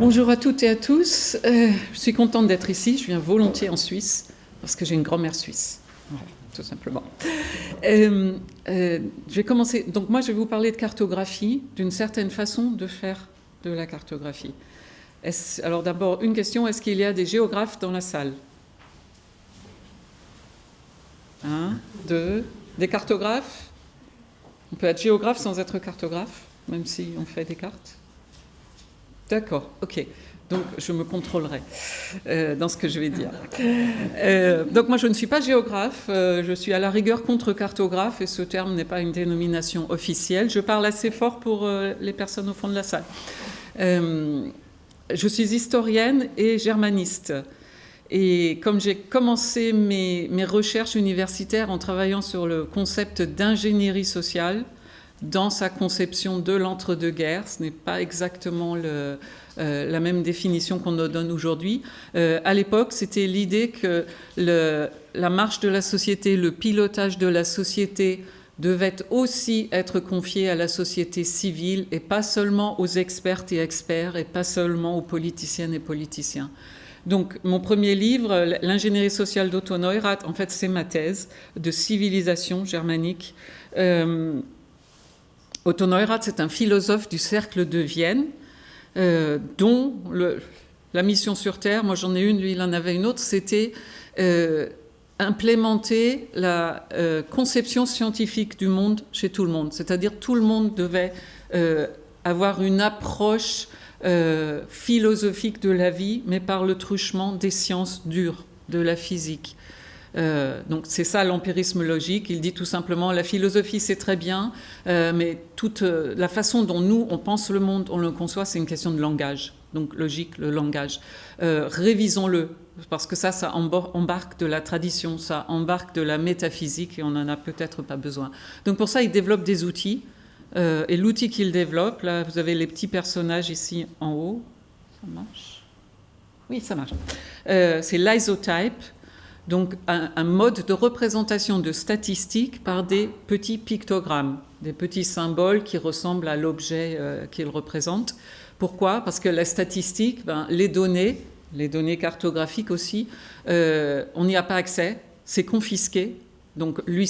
Bonjour à toutes et à tous. Je suis contente d'être ici. Je viens volontiers en Suisse parce que j'ai une grand-mère suisse. Voilà, tout simplement. Je vais commencer. Donc moi, je vais vous parler de cartographie, d'une certaine façon de faire de la cartographie. Alors d'abord, une question, est-ce qu'il y a des géographes dans la salle? 1, 2, des cartographes? On peut être géographe sans être cartographe, même si on fait des cartes? D'accord, ok. Donc, je me contrôlerai dans ce que je vais dire. Donc, moi, je ne suis pas géographe. Je suis à la rigueur contre-cartographe et ce terme n'est pas une dénomination officielle. Je parle assez fort pour les personnes au fond de la salle. Je suis historienne et germaniste. Et comme j'ai commencé mes recherches universitaires en travaillant sur le concept d'ingénierie sociale, dans sa conception de l'entre-deux-guerres, ce n'est pas exactement la même définition qu'on nous donne aujourd'hui. À l'époque, c'était l'idée que la marche de la société, le pilotage de la société devait aussi être confié à la société civile et pas seulement aux expertes et experts et pas seulement aux politiciennes et politiciens. Donc, mon premier livre, L'ingénierie sociale d'Otto Neurath, en fait, c'est ma thèse de civilisation germanique. Otto Neurath, c'est un philosophe du cercle de Vienne, dont la mission sur Terre, moi j'en ai une, lui il en avait une autre, c'était implémenter la conception scientifique du monde chez tout le monde. C'est-à-dire tout le monde devait avoir une approche philosophique de la vie, mais par le truchement des sciences dures, de la physique. Donc c'est ça l'empirisme logique. Il dit tout simplement la philosophie c'est très bien, mais toute la façon dont nous on pense le monde, on le conçoit, c'est une question de langage. Donc logique, le langage. Révisons-le, parce que ça embarque de la tradition, ça embarque de la métaphysique et on n'en a peut-être pas besoin. Donc pour ça il développe des outils. Et l'outil qu'il développe, là vous avez les petits personnages ici en haut. Ça marche? Oui, ça marche. C'est l'isotype. Donc un mode de représentation de statistiques par des petits pictogrammes, des petits symboles qui ressemblent à l'objet qu'ils représentent. Pourquoi? Parce que la statistique, les données cartographiques aussi, on n'y a pas accès, c'est confisqué. Donc lui,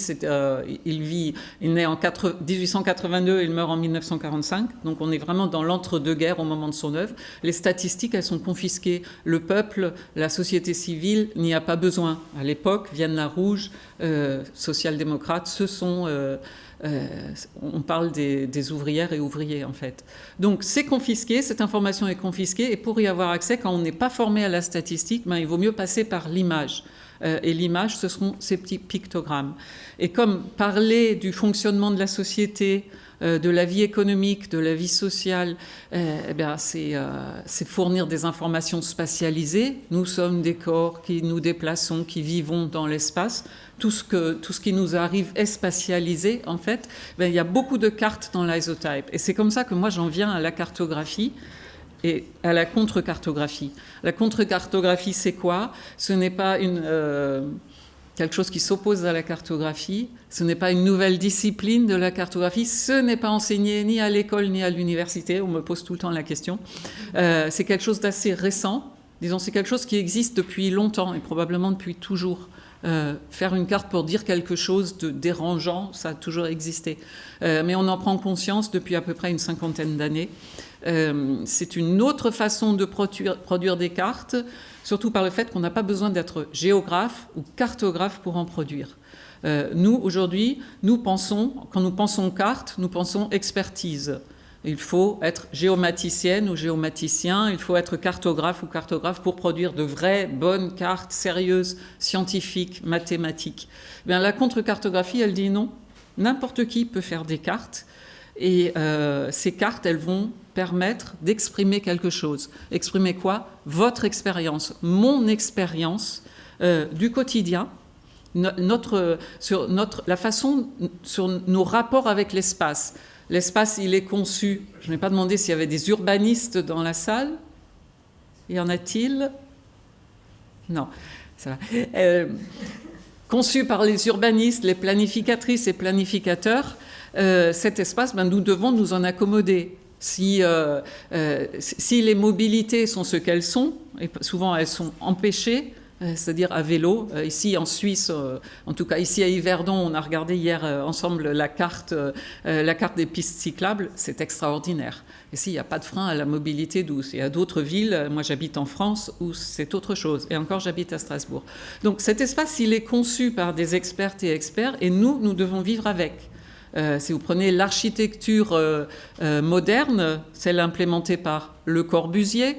il naît en 1882, il meurt en 1945, donc on est vraiment dans l'entre-deux-guerres au moment de son œuvre. Les statistiques, elles sont confisquées. Le peuple, la société civile n'y a pas besoin. À l'époque, Vienne Rouge, social-démocrate, on parle des ouvrières et ouvriers en fait. Donc c'est confisqué, cette information est confisquée, et pour y avoir accès, quand on n'est pas formé à la statistique, il vaut mieux passer par l'image. Et l'image, ce seront ces petits pictogrammes. Et comme parler du fonctionnement de la société, de la vie économique, de la vie sociale, c'est fournir des informations spatialisées. Nous sommes des corps qui nous déplaçons, qui vivons dans l'espace. Tout ce qui nous arrive est spatialisé, en fait. Il y a beaucoup de cartes dans l'isotype. Et c'est comme ça que moi, j'en viens à la cartographie et à la contre-cartographie. La contre-cartographie, c'est quoi? Ce n'est pas quelque chose qui s'oppose à la cartographie, ce n'est pas une nouvelle discipline de la cartographie, ce n'est pas enseigné ni à l'école ni à l'université, on me pose tout le temps la question. C'est quelque chose d'assez récent, disons, c'est quelque chose qui existe depuis longtemps et probablement depuis toujours. Faire une carte pour dire quelque chose de dérangeant, ça a toujours existé. Mais on en prend conscience depuis à peu près une 50aine d'années. C'est une autre façon de produire des cartes, surtout par le fait qu'on n'a pas besoin d'être géographe ou cartographe pour en produire. Nous, aujourd'hui, quand nous pensons carte, nous pensons expertise. Il faut être géomaticienne ou géomaticien, il faut être cartographe ou cartographe pour produire de vraies, bonnes cartes sérieuses, scientifiques, mathématiques. La contre-cartographie, elle dit non, n'importe qui peut faire des cartes. Et ces cartes, elles vont permettre d'exprimer quelque chose. Exprimer quoi? Votre expérience, mon expérience du quotidien, sur nos rapports avec l'espace. L'espace, il est conçu. Je n'ai pas demandé s'il y avait des urbanistes dans la salle. Y en a-t-il? Non, ça va. Conçu par les urbanistes, les planificatrices et planificateurs, cet espace, nous devons nous en accommoder. Si les mobilités sont ce qu'elles sont, et souvent elles sont empêchées, c'est-à-dire à vélo. Ici en Suisse, en tout cas ici à Yverdon, on a regardé hier ensemble la carte des pistes cyclables, c'est extraordinaire. Ici, il n'y a pas de frein à la mobilité douce. Il y a d'autres villes, moi j'habite en France, où c'est autre chose. Et encore, j'habite à Strasbourg. Donc cet espace, il est conçu par des expertes et experts, et nous devons vivre avec. Si vous prenez l'architecture moderne, celle implémentée par Le Corbusier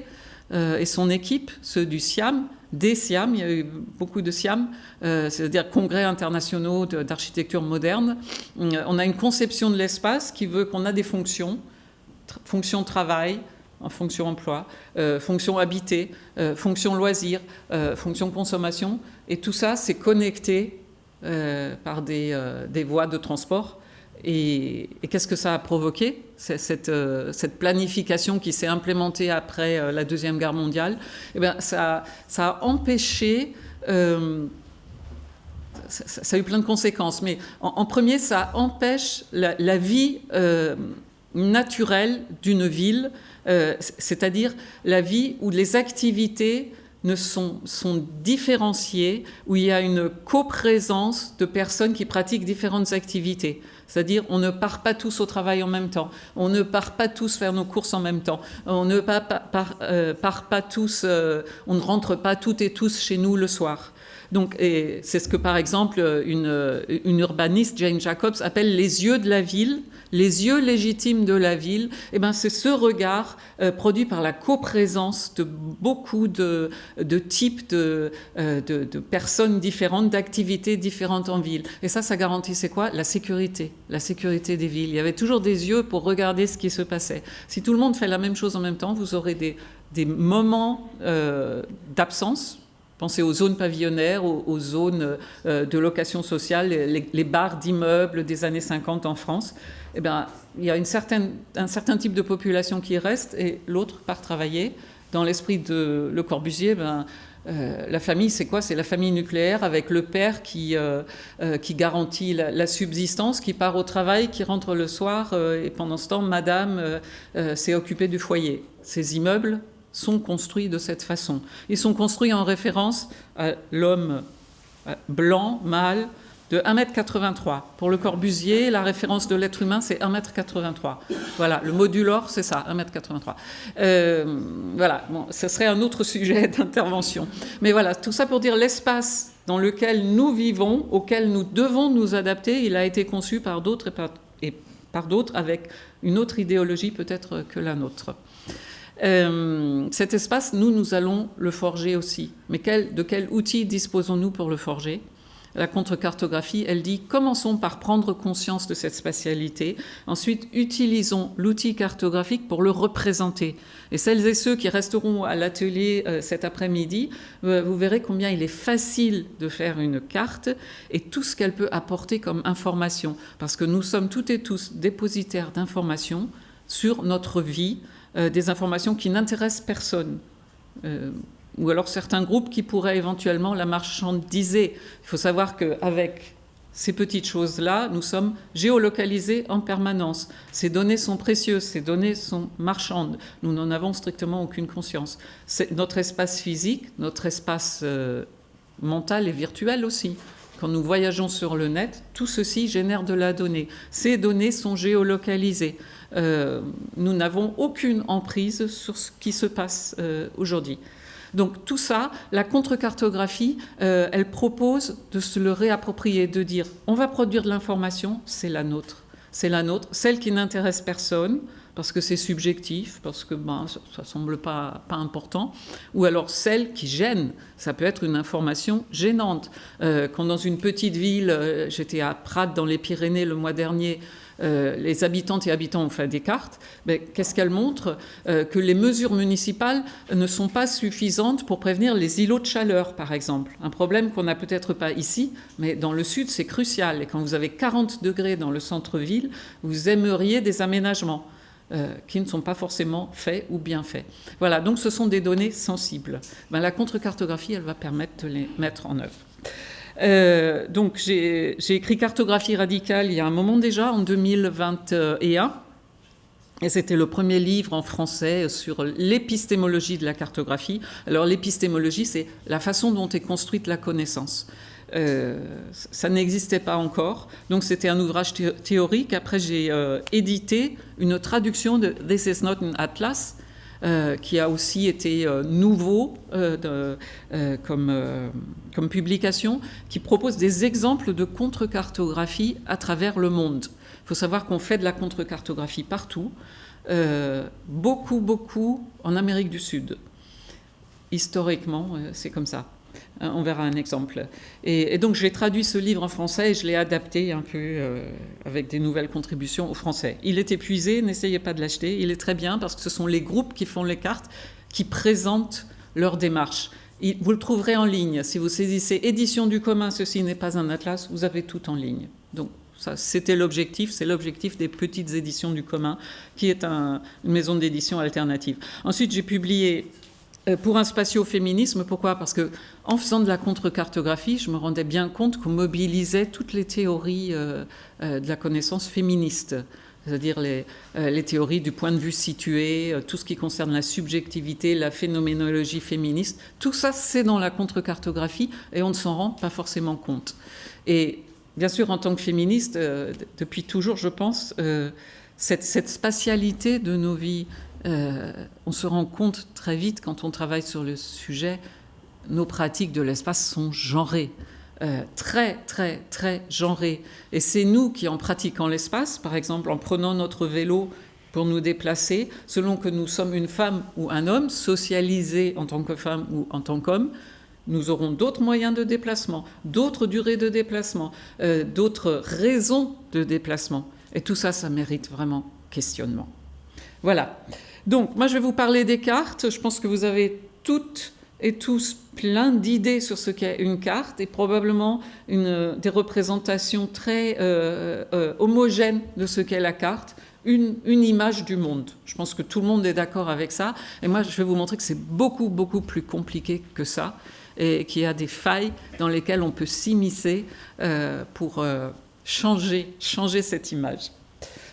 et son équipe, ceux du SIAM, des SIAM, il y a eu beaucoup de SIAM, c'est-à-dire congrès internationaux d'architecture moderne. On a une conception de l'espace qui veut qu'on a des fonctions, fonction travail, fonction emploi, fonction habité, fonction loisir, fonction consommation, et tout ça c'est connecté par des voies de transport. Et qu'est-ce que ça a provoqué, cette planification qui s'est implémentée après la Deuxième Guerre mondiale? Eh bien, ça a empêché... ça a eu plein de conséquences, mais en premier, ça empêche la vie naturelle d'une ville, c'est-à-dire la vie où les activités sont différenciées, où il y a une coprésence de personnes qui pratiquent différentes activités. C'est-à-dire, on ne part pas tous au travail en même temps, on ne part pas tous faire nos courses en même temps, on ne part pas tous, on ne rentre pas toutes et tous chez nous le soir. Donc, et c'est ce que, par exemple, une urbaniste, Jane Jacobs, appelle les yeux de la ville, les yeux légitimes de la ville. Eh ben, c'est ce regard produit par la coprésence de beaucoup de types de personnes différentes, d'activités différentes en ville. Et ça garantissait quoi? La sécurité des villes. Il y avait toujours des yeux pour regarder ce qui se passait. Si tout le monde fait la même chose en même temps, vous aurez des moments d'absence. Pensez aux zones pavillonnaires, aux zones de location sociale, les bars d'immeubles des années 50 en France. Eh bien, il y a un certain type de population qui reste et l'autre part travailler. Dans l'esprit de Le Corbusier, la famille, c'est quoi? C'est la famille nucléaire avec le père qui garantit la subsistance, qui part au travail, qui rentre le soir et pendant ce temps, madame s'est occupée du foyer. Ces immeubles sont construits de cette façon. Ils sont construits en référence à l'homme blanc, mâle, de 1,83 m. Pour Le Corbusier, la référence de l'être humain, c'est 1,83 m. Voilà, le modulor, c'est ça, 1,83 m. Voilà, bon, ce serait un autre sujet d'intervention. Mais voilà, tout ça pour dire l'espace dans lequel nous vivons, auquel nous devons nous adapter, il a été conçu par d'autres et par d'autres avec une autre idéologie peut-être que la nôtre. Cet espace, nous allons le forger aussi. Mais de quel outil disposons-nous pour le forger? La contre-cartographie, elle dit « Commençons par prendre conscience de cette spatialité. Ensuite, utilisons l'outil cartographique pour le représenter. » Et celles et ceux qui resteront à l'atelier cet après-midi, vous verrez combien il est facile de faire une carte et tout ce qu'elle peut apporter comme information. Parce que nous sommes toutes et tous dépositaires d'informations sur notre vie, des informations qui n'intéressent personne. Ou alors certains groupes qui pourraient éventuellement la marchandiser. Il faut savoir qu'avec ces petites choses-là, nous sommes géolocalisés en permanence. Ces données sont précieuses, ces données sont marchandes. Nous n'en avons strictement aucune conscience. Notre espace physique, notre espace mental et virtuel aussi. Quand nous voyageons sur le net, tout ceci génère de la donnée. Ces données sont géolocalisées. Nous n'avons aucune emprise sur ce qui se passe aujourd'hui. Donc tout ça, la contre-cartographie, elle propose de se le réapproprier, de dire on va produire de l'information, c'est la nôtre, celle qui n'intéresse personne, parce que c'est subjectif, parce que ça ne semble pas important, ou alors celle qui gêne, ça peut être une information gênante. Quand dans une petite ville, j'étais à Prades dans les Pyrénées le mois dernier, les habitantes et habitants ont fait des cartes, mais qu'est-ce qu'elles montrent? Que les mesures municipales ne sont pas suffisantes pour prévenir les îlots de chaleur, par exemple. Un problème qu'on n'a peut-être pas ici, mais dans le sud, c'est crucial. Et quand vous avez 40 degrés dans le centre-ville, vous aimeriez des aménagements qui ne sont pas forcément faits ou bien faits. Voilà, donc ce sont des données sensibles. La contre-cartographie, elle va permettre de les mettre en œuvre. Donc j'ai écrit Cartographie radicale il y a un moment déjà, en 2021. Et c'était le premier livre en français sur l'épistémologie de la cartographie. Alors l'épistémologie, c'est la façon dont est construite la connaissance. Ça n'existait pas encore, donc c'était un ouvrage théorique. Après, j'ai édité une traduction de This is not an Atlas, qui a aussi été nouveau comme publication, qui propose des exemples de contre-cartographie à travers le monde. Il faut savoir qu'on fait de la contre-cartographie partout, beaucoup en Amérique du Sud. Historiquement, c'est comme ça. On verra un exemple. Et donc j'ai traduit ce livre en français et je l'ai adapté un peu avec des nouvelles contributions au français. Il est épuisé, n'essayez pas de l'acheter. Il est très bien parce que ce sont les groupes qui font les cartes qui présentent leur démarche. Vous le trouverez en ligne. Si vous saisissez édition du commun, ceci n'est pas un atlas, vous avez tout en ligne. Donc ça, c'était l'objectif, c'est l'objectif des petites éditions du commun, qui est une maison d'édition alternative. Ensuite, j'ai publié pour un spatio-féminisme. Pourquoi ? Parce que en faisant de la contre-cartographie, je me rendais bien compte qu'on mobilisait toutes les théories de la connaissance féministe, c'est-à-dire les théories du point de vue situé, tout ce qui concerne la subjectivité, la phénoménologie féministe. Tout ça, c'est dans la contre-cartographie et on ne s'en rend pas forcément compte. Et bien sûr, en tant que féministe, depuis toujours, je pense, cette spatialité de nos vies, on se rend compte très vite quand on travaille sur le sujet, nos pratiques de l'espace sont genrées, très genrées. Et c'est nous qui, en pratiquant l'espace, par exemple en prenant notre vélo pour nous déplacer, selon que nous sommes une femme ou un homme, socialisés en tant que femme ou en tant qu'homme, nous aurons d'autres moyens de déplacement, d'autres durées de déplacement, d'autres raisons de déplacement. Et tout ça, ça mérite vraiment questionnement. Voilà. Donc, moi, je vais vous parler des cartes. Je pense que vous avez toutes et tous plein d'idées sur ce qu'est une carte et probablement des représentations très homogènes de ce qu'est la carte, une image du monde. Je pense que tout le monde est d'accord avec ça. Et moi, je vais vous montrer que c'est beaucoup plus compliqué que ça et qu'il y a des failles dans lesquelles on peut s'immiscer pour changer cette image.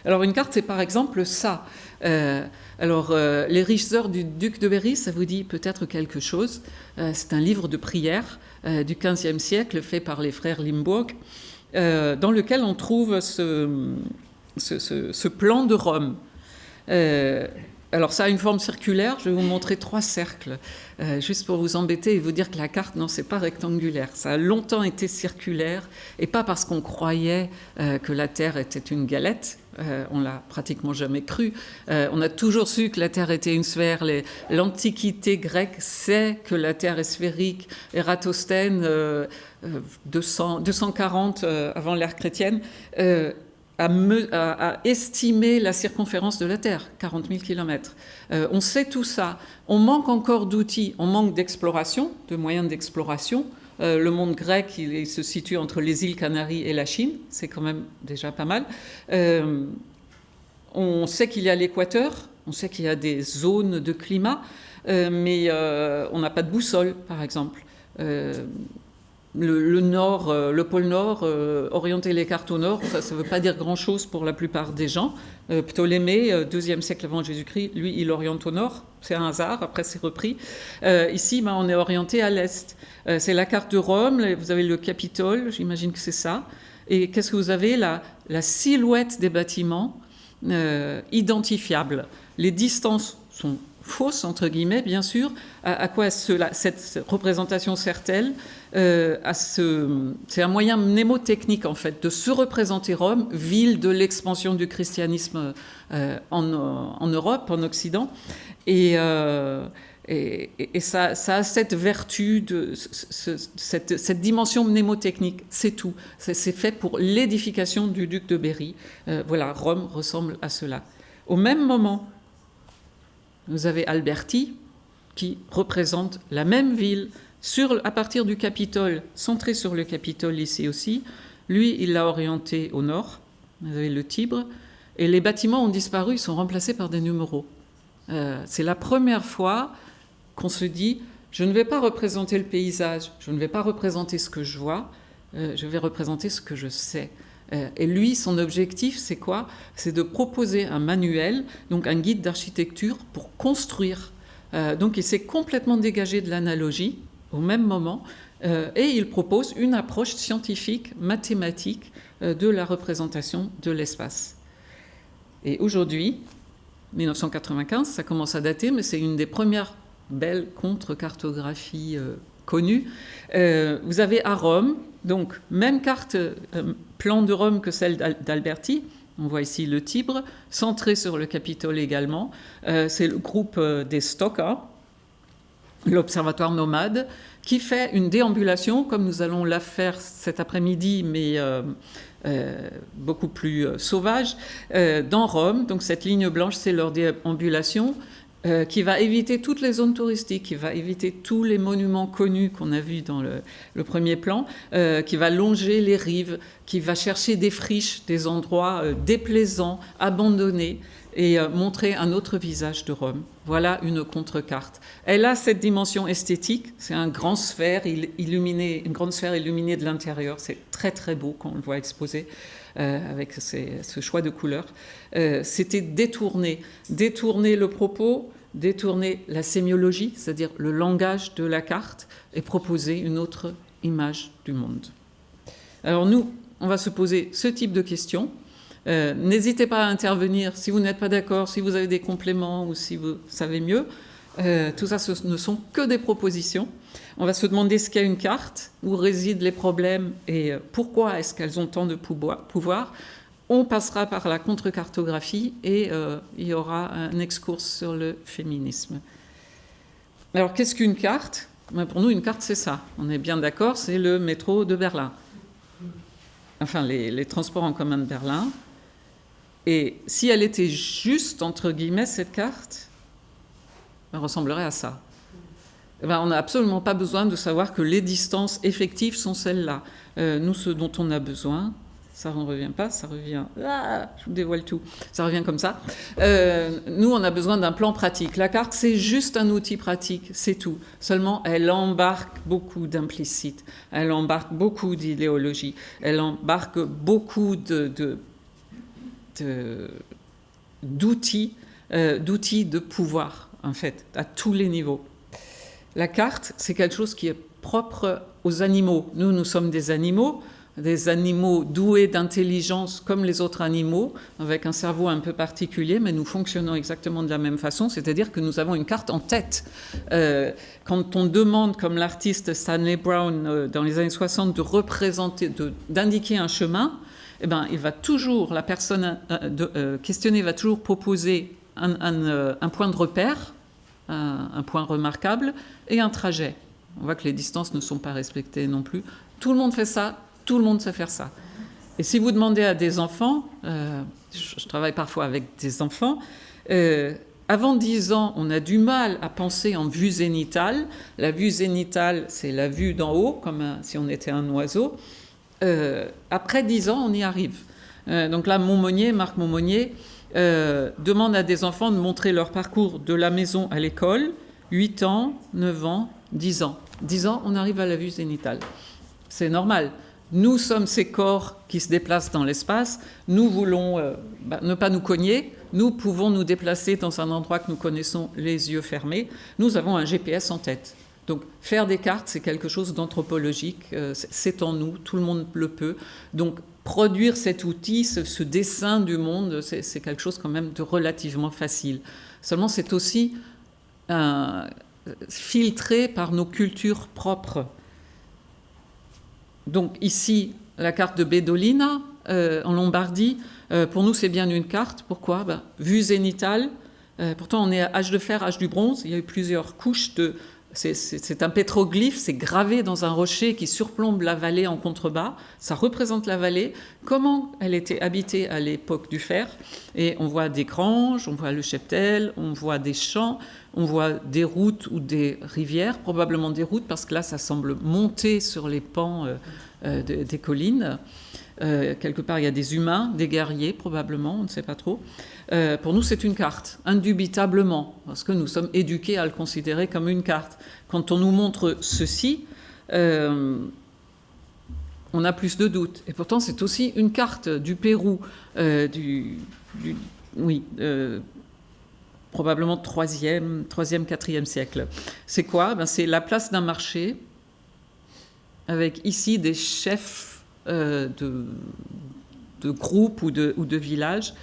Alors, une carte, c'est par exemple ça. Les riches heures du duc de Berry, ça vous dit peut-être quelque chose. C'est un livre de prières du XVe siècle fait par les frères Limbourg, dans lequel on trouve ce plan de Rome. Alors ça a une forme circulaire, je vais vous montrer 3 cercles, juste pour vous embêter et vous dire que la carte, non, c'est pas rectangulaire. Ça a longtemps été circulaire, et pas parce qu'on croyait que la Terre était une galette, on l'a pratiquement jamais cru. On a toujours su que la Terre était une sphère. L'Antiquité grecque sait que la Terre est sphérique. Ératosthène, 240 avant l'ère chrétienne, a estimé la circonférence de la Terre, 40 000 km. On sait tout ça. On manque encore d'outils, on manque d'exploration, de moyens d'exploration. Le monde grec, il se situe entre les îles Canaries et la Chine, c'est quand même déjà pas mal. On sait qu'il y a l'équateur, on sait qu'il y a des zones de climat, mais on n'a pas de boussole, par exemple. Le nord, le pôle Nord, orienter les cartes au nord, ça ne veut pas dire grand-chose pour la plupart des gens. Ptolémée, 2e siècle avant Jésus-Christ, lui, il oriente au nord. C'est un hasard, après c'est repris. Ici, on est orienté à l'est. C'est la carte de Rome, vous avez le Capitole, j'imagine que c'est ça. Et qu'est-ce que vous avez ? La silhouette des bâtiments identifiable. Les distances sont fausses, entre guillemets, bien sûr. À quoi cette représentation sert-elle ? C'est un moyen mnémotechnique, en fait, de se représenter Rome, ville de l'expansion du christianisme en Europe, en Occident. Et ça a cette vertu, cette dimension mnémotechnique, c'est tout. C'est fait pour l'édification du duc de Berry. Voilà, Rome ressemble à cela. Au même moment, vous avez Alberti, qui représente la même ville, à partir du Capitole, centré sur le Capitole ici aussi. Lui, il l'a orienté au nord, vous avez le Tibre, et les bâtiments ont disparu, ils sont remplacés par des numéros. C'est la première fois qu'on se dit, je ne vais pas représenter le paysage, je ne vais pas représenter ce que je vois, je vais représenter ce que je sais. Et lui, son objectif, c'est quoi? C'est de proposer un manuel, donc un guide d'architecture pour construire. Donc il s'est complètement dégagé de l'analogie au même moment, et il propose une approche scientifique, mathématique de la représentation de l'espace. Et aujourd'hui, 1995, ça commence à dater, mais c'est une des premières belles contre-cartographies connues. Vous avez à Rome, donc même carte, plan de Rome que celle d'Alberti. On voit ici le Tibre, centré sur le Capitole également. C'est le groupe des Stocca, l'observatoire nomade, qui fait une déambulation, comme nous allons la faire cet après-midi, mais beaucoup plus sauvage, dans Rome. Donc cette ligne blanche, c'est leur déambulation, qui va éviter toutes les zones touristiques, qui va éviter tous les monuments connus qu'on a vus dans le premier plan, qui va longer les rives, qui va chercher des friches, des endroits déplaisants, abandonnés, et montrer un autre visage de Rome. Voilà une contre-carte. Elle a cette dimension esthétique, c'est un grand sphère illuminé, une grande sphère illuminée de l'intérieur, c'est très très beau quand on le voit exposé avec ce choix de couleurs. C'était détourner le propos, détourner la sémiologie, c'est-à-dire le langage de la carte, et proposer une autre image du monde. Alors nous, on va se poser ce type de questions. N'hésitez pas à intervenir si vous n'êtes pas d'accord, si vous avez des compléments ou si vous savez mieux. Tout ça, ce ne sont que des propositions. On va se demander ce qu'est une carte, où résident les problèmes et pourquoi est-ce qu'elles ont tant de pouvoir. On passera par la contre-cartographie et il y aura un excours sur le féminisme. Alors, qu'est-ce qu'une carte? Pour nous, une carte, c'est ça. On est bien d'accord, c'est le métro de Berlin. Enfin, les transports en commun de Berlin. Et si elle était juste, entre guillemets, cette carte, elle ressemblerait à ça. On n'a absolument pas besoin de savoir que les distances effectives sont celles-là. Nous, ce dont on a besoin, ça ne revient pas, ça revient... Ah, je vous dévoile tout. Ça revient comme ça. Nous, on a besoin d'un plan pratique. La carte, c'est juste un outil pratique, c'est tout. Seulement, elle embarque beaucoup d'implicite. Elle embarque beaucoup d'idéologie. Elle embarque beaucoup d'outils de pouvoir, en fait, à tous les niveaux. La carte, c'est quelque chose qui est propre aux animaux. Nous sommes des animaux doués d'intelligence comme les autres animaux, avec un cerveau un peu particulier, mais nous fonctionnons exactement de la même façon, c'est-à-dire que nous avons une carte en tête. Quand on demande, comme l'artiste Stanley Brown dans les années 60, de représenter, d'indiquer un chemin, il va toujours, la personne questionnée va toujours proposer un point de repère, un point remarquable et un trajet. On voit que les distances ne sont pas respectées non plus. Tout le monde fait ça, tout le monde sait faire ça. Et si vous demandez à des enfants, je travaille parfois avec des enfants, avant 10 ans, on a du mal à penser en vue zénitale. La vue zénitale, c'est la vue d'en haut, comme si on était un oiseau. Après 10 ans, on y arrive. Donc là, Marc Monmonier, demande à des enfants de montrer leur parcours de la maison à l'école, 8 ans, 9 ans, 10 ans. 10 ans, on arrive à la vue zénitale. C'est normal. Nous sommes ces corps qui se déplacent dans l'espace. Nous voulons ne pas nous cogner. Nous pouvons nous déplacer dans un endroit que nous connaissons les yeux fermés. Nous avons un GPS en tête. Donc, faire des cartes, c'est quelque chose d'anthropologique. C'est en nous, tout le monde le peut. Donc, produire cet outil, ce dessin du monde, c'est quelque chose quand même de relativement facile. Seulement, c'est aussi filtré par nos cultures propres. Donc ici, la carte de Bedolina, en Lombardie, pour nous, c'est bien une carte. Pourquoi? Vue zénitale. Pourtant, on est à âge de fer, âge du bronze. Il y a eu plusieurs couches de... C'est un pétroglyphe, c'est gravé dans un rocher qui surplombe la vallée en contrebas. Ça représente la vallée, comment elle était habitée à l'époque du fer. Et on voit des granges, on voit le cheptel, on voit des champs, on voit des routes ou des rivières, probablement des routes, parce que là, ça semble monter sur les pans des collines. Quelque part, il y a des humains, des guerriers, probablement, on ne sait pas trop. Pour nous, c'est une carte, indubitablement, parce que nous sommes éduqués à le considérer comme une carte. Quand on nous montre ceci, on a plus de doutes. Et pourtant, c'est aussi une carte du Pérou, probablement 3e, 4e siècle. C'est quoi? C'est la place d'un marché, avec ici des chefs de groupes ou de villages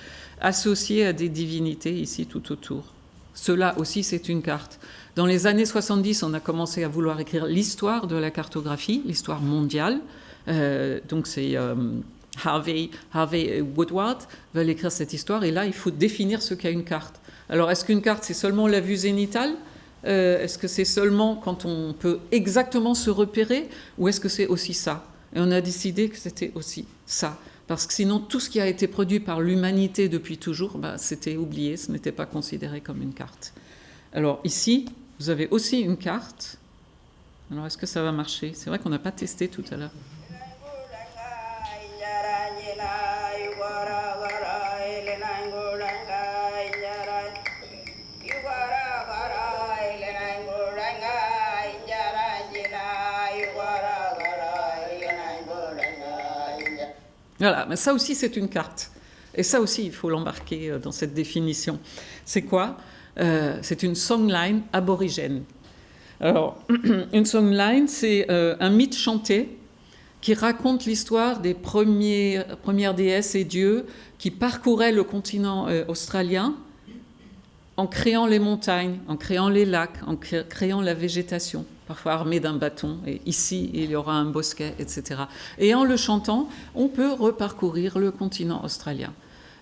associés à des divinités ici tout autour. Cela aussi, c'est une carte. Dans les années 70, on a commencé à vouloir écrire l'histoire de la cartographie, l'histoire mondiale. Donc c'est Harvey et Woodward veulent écrire cette histoire. Et là, il faut définir ce qu'est une carte. Alors, est-ce qu'une carte, c'est seulement la vue zénitale? Est-ce que c'est seulement quand on peut exactement se repérer? Ou est-ce que c'est aussi ça? Et on a décidé que c'était aussi ça. Parce que sinon, tout ce qui a été produit par l'humanité depuis toujours, c'était oublié, ce n'était pas considéré comme une carte. Alors ici, vous avez aussi une carte. Alors, est-ce que ça va marcher? C'est vrai qu'on n'a pas testé tout à l'heure. Voilà, mais ça aussi c'est une carte. Et ça aussi, il faut l'embarquer dans cette définition. C'est quoi? C'est une songline aborigène. Alors, une songline, c'est un mythe chanté qui raconte l'histoire des premières déesses et dieux qui parcouraient le continent australien en créant les montagnes, en créant les lacs, en créant la végétation, parfois armés d'un bâton, et ici il y aura un bosquet, etc. Et en le chantant, on peut reparcourir le continent australien.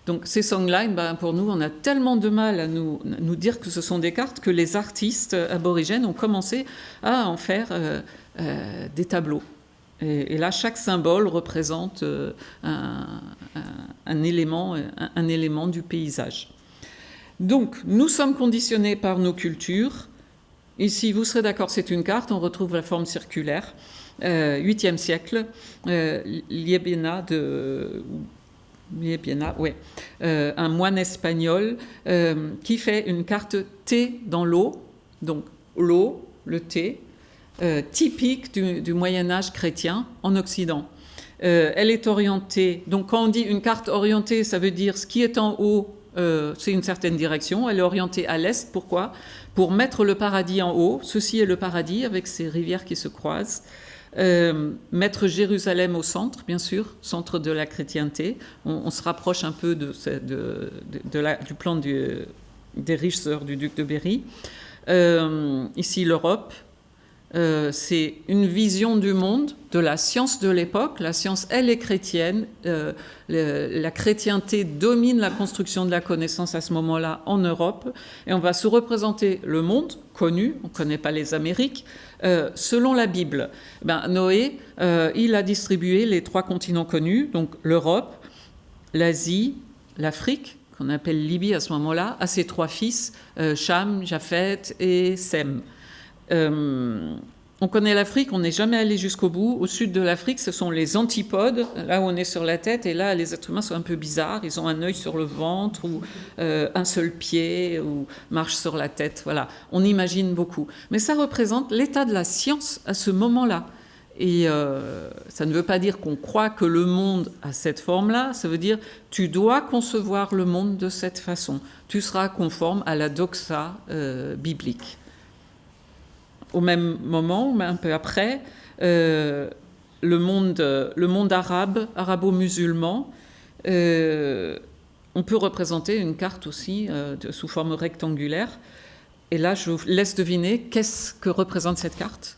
Donc ces songlines, pour nous, on a tellement de mal à nous dire que ce sont des cartes que les artistes aborigènes ont commencé à en faire des tableaux. Et là, chaque symbole représente un élément du paysage. Donc, nous sommes conditionnés par nos cultures. Ici, vous serez d'accord, c'est une carte, on retrouve la forme circulaire. 8e siècle, Liébena, un moine espagnol qui fait une carte thé dans l'eau, donc l'eau, le thé, typique du Moyen-Âge chrétien en Occident. Elle est orientée, donc quand on dit une carte orientée, ça veut dire ce qui est en haut, c'est une certaine direction. Elle est orientée à l'est. Pourquoi? Pour mettre le paradis en haut. Ceci est le paradis avec ces rivières qui se croisent. Mettre Jérusalem au centre, bien sûr, centre de la chrétienté. On se rapproche un peu du plan des riches sœurs du duc de Berry. Ici, l'Europe. C'est une vision du monde, de la science de l'époque. La science, elle est chrétienne. La chrétienté domine la construction de la connaissance à ce moment-là en Europe. Et on va se représenter le monde connu, on ne connaît pas les Amériques, selon la Bible. Noé, il a distribué les 3 continents connus, donc l'Europe, l'Asie, l'Afrique, qu'on appelle Libye à ce moment-là, à ses 3 fils, Cham, Japheth et Sem. On connaît l'Afrique, on n'est jamais allé jusqu'au bout. Au sud de l'Afrique, ce sont les antipodes, là où on est sur la tête, et là, les êtres humains sont un peu bizarres. Ils ont un œil sur le ventre, ou un seul pied, ou marchent sur la tête. Voilà, on imagine beaucoup. Mais ça représente l'état de la science à ce moment-là. Et ça ne veut pas dire qu'on croit que le monde a cette forme-là, ça veut dire tu dois concevoir le monde de cette façon. Tu seras conforme à la doxa biblique. Au même moment, un peu après, le monde arabe, arabo-musulman, on peut représenter une carte aussi sous forme rectangulaire. Et là, je vous laisse deviner qu'est-ce que représente cette carte.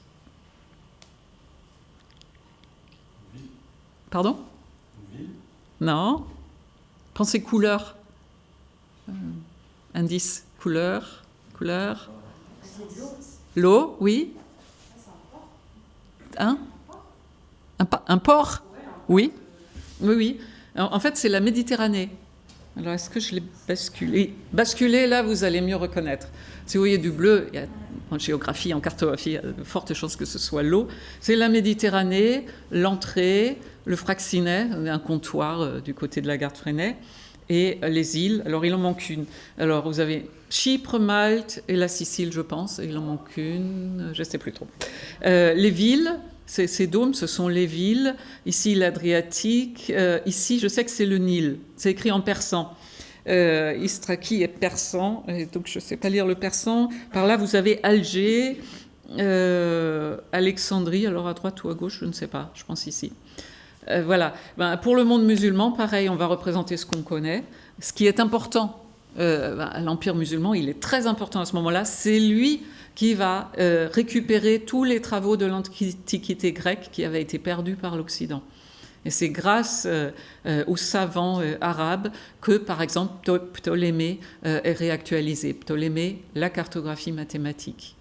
Pardon? Non. Pensez couleur. Indice, couleur. L'eau, oui. Un port? Oui. Oui. En fait, c'est la Méditerranée. Alors, est-ce que je l'ai basculé? Basculé, là, vous allez mieux reconnaître. Si vous voyez du bleu, il y a, en géographie, en cartographie, il y a de fortes chances que ce soit l'eau. C'est la Méditerranée, l'entrée, le Fraixinet, un comptoir du côté de la gare de Fresnay, et les îles. Alors, il en manque une. Alors, vous avez Chypre, Malte et la Sicile, je pense. Il en manque une, je ne sais plus trop. Les villes, ces dômes, ce sont les villes. Ici, l'Adriatique. Ici, je sais que c'est le Nil. C'est écrit en persan. Istraki est persan, et donc je ne sais pas lire le persan. Par là, vous avez Alger, Alexandrie, alors à droite ou à gauche, je ne sais pas, je pense ici. Voilà. Pour le monde musulman, pareil, on va représenter ce qu'on connaît. Ce qui est important, l'Empire musulman, il est très important à ce moment-là. C'est lui qui va récupérer tous les travaux de l'Antiquité grecque qui avaient été perdus par l'Occident. Et c'est grâce aux savants arabes que, par exemple, Ptolémée est réactualisé. Ptolémée, la cartographie mathématique.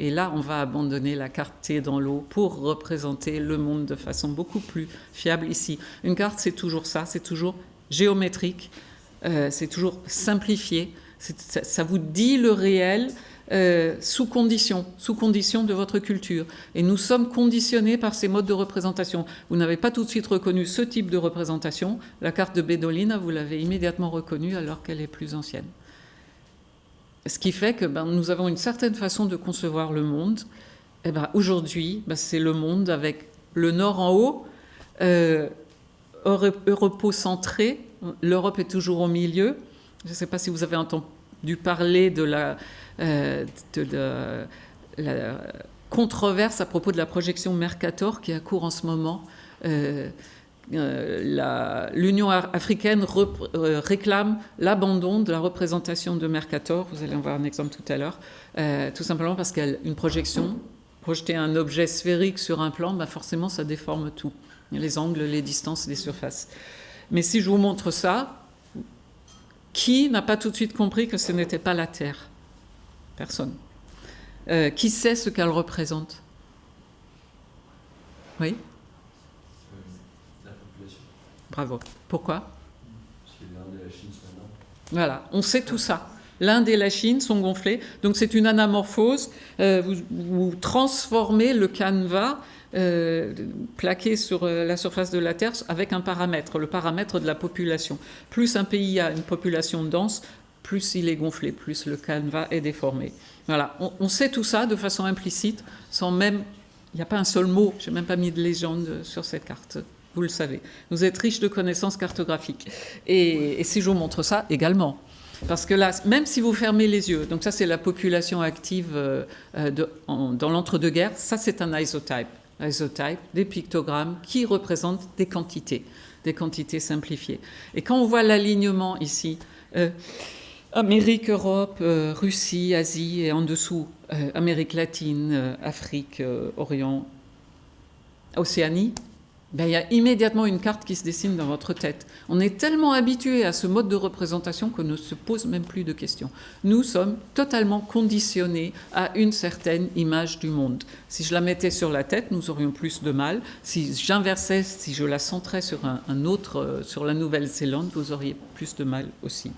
Et là, on va abandonner la carte T dans l'eau pour représenter le monde de façon beaucoup plus fiable ici. Une carte, c'est toujours ça, c'est toujours géométrique, c'est toujours simplifié. Ça vous dit le réel sous condition de votre culture. Et nous sommes conditionnés par ces modes de représentation. Vous n'avez pas tout de suite reconnu ce type de représentation. La carte de Bédolina, vous l'avez immédiatement reconnue alors qu'elle est plus ancienne. Ce qui fait que nous avons une certaine façon de concevoir le monde. Et aujourd'hui, c'est le monde avec le nord en haut, europocentré. L'Europe est toujours au milieu. Je ne sais pas si vous avez entendu parler de la controverse à propos de la projection Mercator qui a cours en ce moment. L'Union africaine réclame l'abandon de la représentation de Mercator. Vous allez en voir un exemple tout à l'heure. Tout simplement parce qu'une projection, projeter un objet sphérique sur un plan, forcément ça déforme tout. Les angles, les distances, les surfaces. Mais si je vous montre ça, qui n'a pas tout de suite compris que ce n'était pas la Terre? Personne. Qui sait ce qu'elle représente? Oui? La population. Bravo. Pourquoi? Parce que l'Inde et la Chine sont énormes. Voilà, on sait tout ça. L'Inde et la Chine sont gonflés. Donc c'est une anamorphose. Vous transformez le canevas plaqué sur la surface de la Terre avec un paramètre, le paramètre de la population. Plus un pays a une population dense, plus il est gonflé, plus le canevas est déformé. Voilà, on sait tout ça de façon implicite, sans même... Il n'y a pas un seul mot, je n'ai même pas mis de légende sur cette carte. Vous le savez. Vous êtes riche de connaissances cartographiques. Et si je vous montre ça, également. Parce que là, même si vous fermez les yeux, donc ça c'est la population active dans l'entre-deux-guerres, ça c'est un isotype. Isotype, des pictogrammes qui représentent des quantités simplifiées. Et quand on voit l'alignement ici, Amérique, Europe, Russie, Asie, et en dessous, Amérique latine, Afrique, Orient, Océanie, il y a immédiatement une carte qui se dessine dans votre tête. On est tellement habitué à ce mode de représentation qu'on ne se pose même plus de questions. Nous sommes totalement conditionnés à une certaine image du monde. Si je la mettais sur la tête, nous aurions plus de mal. Si j'inversais, si je la centrais sur un autre, sur la Nouvelle-Zélande, vous auriez plus de mal aussi.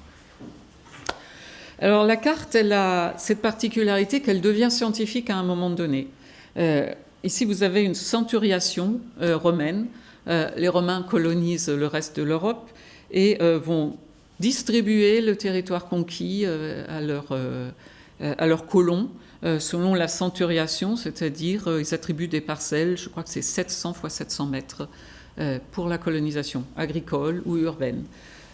Alors la carte, elle a cette particularité qu'elle devient scientifique à un moment donné. Ici, vous avez une centuriation romaine. Les Romains colonisent le reste de l'Europe et vont distribuer le territoire conquis à leurs colons selon la centuriation, c'est-à-dire ils attribuent des parcelles, je crois que c'est 700 x 700 mètres pour la colonisation agricole ou urbaine.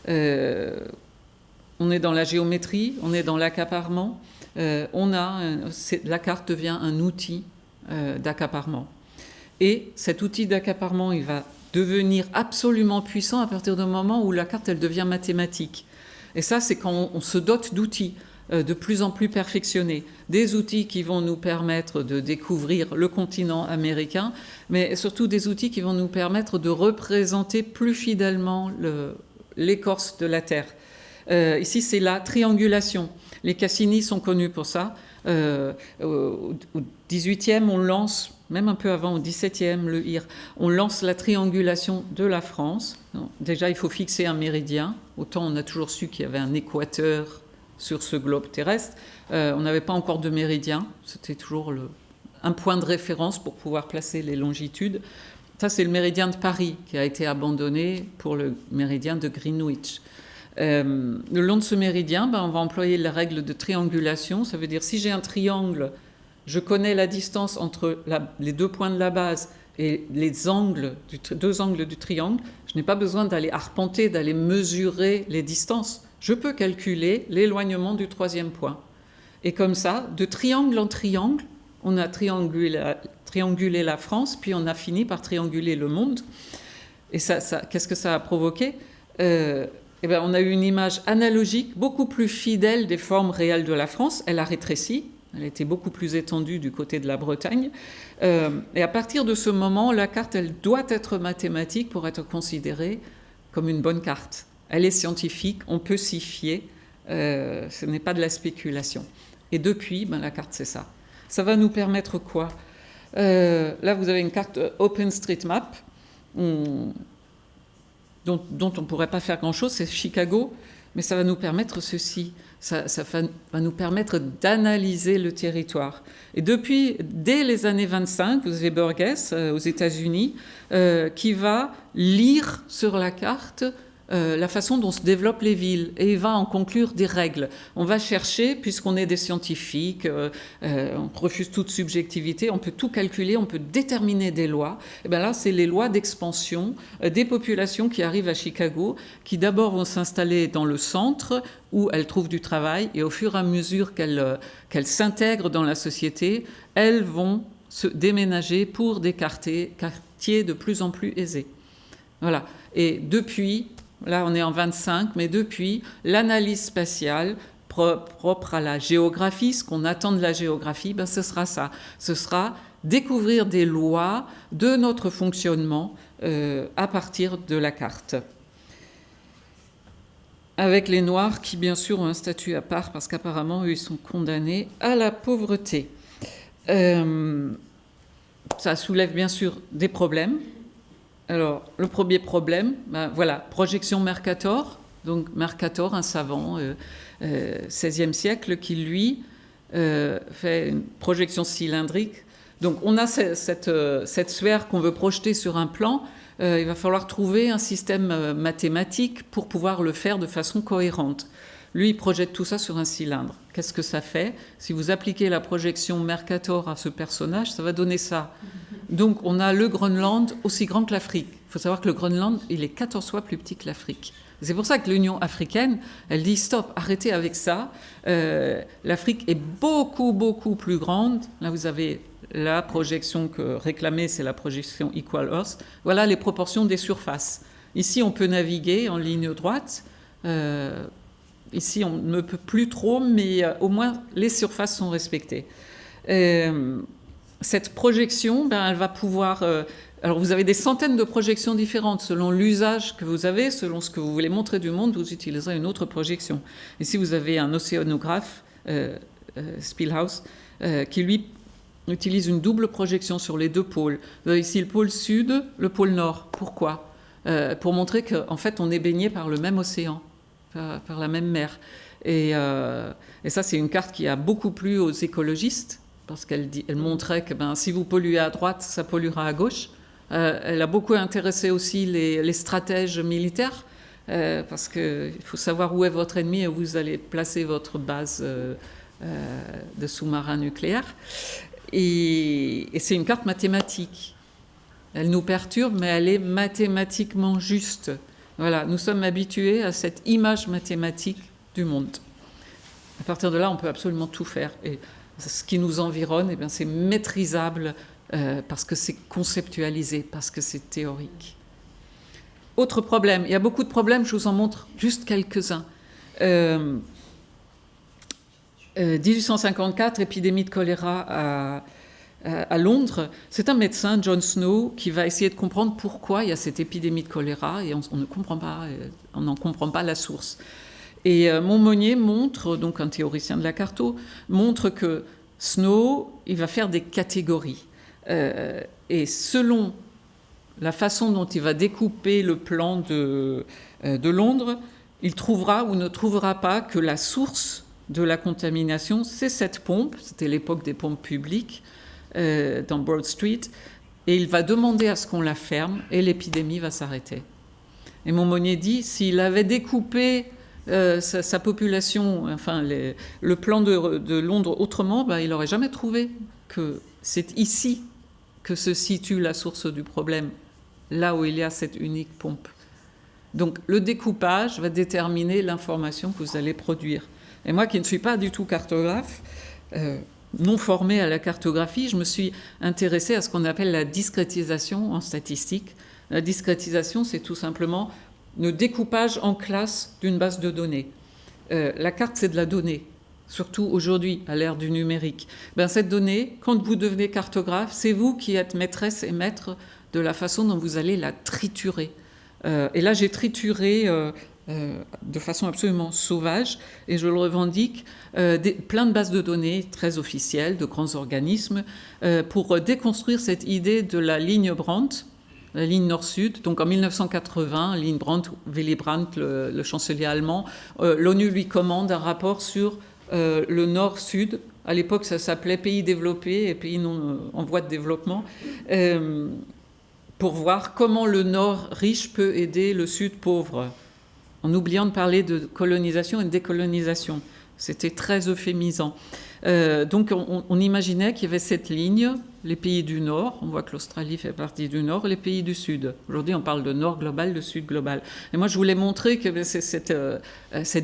On est dans la géométrie, on est dans l'accaparement. La carte devient un outil d'accaparement. Et cet outil d'accaparement, il va devenir absolument puissant à partir du moment où la carte, elle devient mathématique. Et ça, c'est quand on se dote d'outils de plus en plus perfectionnés. Des outils qui vont nous permettre de découvrir le continent américain, mais surtout des outils qui vont nous permettre de représenter plus fidèlement l'écorce de la Terre. Ici, c'est la triangulation. Les Cassini sont connus pour ça. Au 18e, on lance, même un peu avant, au 17e, le IR, on lance la triangulation de la France. Déjà, il faut fixer un méridien. Autant on a toujours su qu'il y avait un équateur sur ce globe terrestre. On n'avait pas encore de méridien. C'était toujours un point de référence pour pouvoir placer les longitudes. Ça, c'est le méridien de Paris qui a été abandonné pour le méridien de Greenwich. Le long de ce méridien, on va employer la règle de triangulation. Ça veut dire si j'ai un triangle, je connais la distance entre les 2 points de la base et les 2 angles du triangle. Je n'ai pas besoin d'aller arpenter, d'aller mesurer les distances. Je peux calculer l'éloignement du 3e point. Et comme ça, de triangle en triangle, on a triangulé la France, puis on a fini par trianguler le monde. Et qu'est-ce que ça a provoqué ? On a eu une image analogique, beaucoup plus fidèle des formes réelles de la France. Elle a rétréci, elle était beaucoup plus étendue du côté de la Bretagne. Et à partir de ce moment, la carte, elle doit être mathématique pour être considérée comme une bonne carte. Elle est scientifique, on peut s'y fier, ce n'est pas de la spéculation. Et depuis, la carte, c'est ça. Ça va nous permettre quoi ? Là, vous avez une carte OpenStreetMap, dont on ne pourrait pas faire grand-chose, c'est Chicago, mais ça va nous permettre ceci. Ça va nous permettre d'analyser le territoire. Et dès les années 25, vous avez Burgess aux États-Unis qui va lire sur la carte la façon dont se développent les villes, et il va en conclure des règles. On va chercher, puisqu'on est des scientifiques, on refuse toute subjectivité, on peut tout calculer, on peut déterminer des lois. Et bien là, c'est les lois d'expansion des populations qui arrivent à Chicago, qui d'abord vont s'installer dans le centre, où elles trouvent du travail, et au fur et à mesure qu'elles s'intègrent dans la société, elles vont se déménager pour des quartiers de plus en plus aisés. Voilà. Et depuis... Là, on est en 25, mais depuis, l'analyse spatiale propre à la géographie, ce qu'on attend de la géographie, ce sera ça. Ce sera découvrir des lois de notre fonctionnement à partir de la carte. Avec les Noirs qui, bien sûr, ont un statut à part parce qu'apparemment, eux, ils sont condamnés à la pauvreté. Ça soulève, bien sûr, des problèmes. Alors, le premier problème, projection Mercator. Donc, Mercator, un savant XVIe siècle, qui, lui, fait une projection cylindrique. Donc, on a cette sphère qu'on veut projeter sur un plan. Il va falloir trouver un système mathématique pour pouvoir le faire de façon cohérente. Lui, il projette tout ça sur un cylindre. Qu'est-ce que ça fait ? Si vous appliquez la projection Mercator à ce personnage, ça va donner ça. Donc, on a le Groenland aussi grand que l'Afrique. Il faut savoir que le Groenland, il est 14 fois plus petit que l'Afrique. C'est pour ça que l'Union africaine, elle dit stop, arrêtez avec ça. L'Afrique est beaucoup, beaucoup plus grande. Là, vous avez la projection que réclamée, c'est la projection Equal Earth. Voilà les proportions des surfaces. Ici, on peut naviguer en ligne droite. Ici, on ne peut plus trop, mais au moins, les surfaces sont respectées. Cette projection, elle va pouvoir... alors, vous avez des centaines de projections différentes. Selon l'usage que vous avez, selon ce que vous voulez montrer du monde, vous utiliserez une autre projection. Ici, vous avez un océanographe, Spielhaus, qui, lui, utilise une double projection sur les 2 pôles. Vous avez ici le pôle sud, le pôle nord. Pourquoi ? Pour montrer qu'en fait, on est baigné par le même océan, par la même mer. Et ça, c'est une carte qui a beaucoup plu aux écologistes, parce qu'elle montrait que si vous polluez à droite, ça polluera à gauche. Elle a beaucoup intéressé aussi les stratèges militaires, parce qu'il faut savoir où est votre ennemi et où vous allez placer votre base de sous-marins nucléaires. Et c'est une carte mathématique. Elle nous perturbe, mais elle est mathématiquement juste. Voilà, nous sommes habitués à cette image mathématique du monde. À partir de là, on peut absolument tout faire. Et ce qui nous environne, c'est maîtrisable parce que c'est conceptualisé, parce que c'est théorique. Autre problème, il y a beaucoup de problèmes, je vous en montre juste quelques-uns. 1854, épidémie de choléra à Londres. C'est un médecin, John Snow, qui va essayer de comprendre pourquoi il y a cette épidémie de choléra et on n'en comprend pas la source. Et Montmonier montre, donc un théoricien de la carto, montre que Snow, il va faire des catégories. Et selon la façon dont il va découper le plan de Londres, il trouvera ou ne trouvera pas que la source de la contamination, c'est cette pompe, c'était l'époque des pompes publiques, dans Broad Street, et il va demander à ce qu'on la ferme, et l'épidémie va s'arrêter. Et Montmonier dit, s'il avait découpé sa population, enfin le plan de Londres autrement, il n'aurait jamais trouvé que c'est ici que se situe la source du problème, là où il y a cette unique pompe. Donc le découpage va déterminer l'information que vous allez produire. Et moi qui ne suis pas du tout cartographe, non formée à la cartographie, je me suis intéressée à ce qu'on appelle la discrétisation en statistique. La discrétisation, c'est tout simplement le découpage en classes d'une base de données. La carte, c'est de la donnée, surtout aujourd'hui, à l'ère du numérique. Cette donnée, quand vous devenez cartographe, c'est vous qui êtes maîtresse et maître de la façon dont vous allez la triturer. Et là, j'ai trituré de façon absolument sauvage, et je le revendique, plein de bases de données très officielles, de grands organismes, pour déconstruire cette idée de la ligne Brandt, la ligne nord-sud. Donc en 1980, ligne Brandt, Willy Brandt, le chancelier allemand, l'ONU lui commande un rapport sur le nord-sud. À l'époque, ça s'appelait pays développés et pays en voie de développement, pour voir comment le nord riche peut aider le sud pauvre, en oubliant de parler de colonisation et de décolonisation. C'était très euphémisant. Donc on imaginait qu'il y avait cette ligne, les pays du Nord, on voit que l'Australie fait partie du Nord, et les pays du Sud. Aujourd'hui, on parle de Nord global, de Sud global. Et moi, je voulais montrer que cette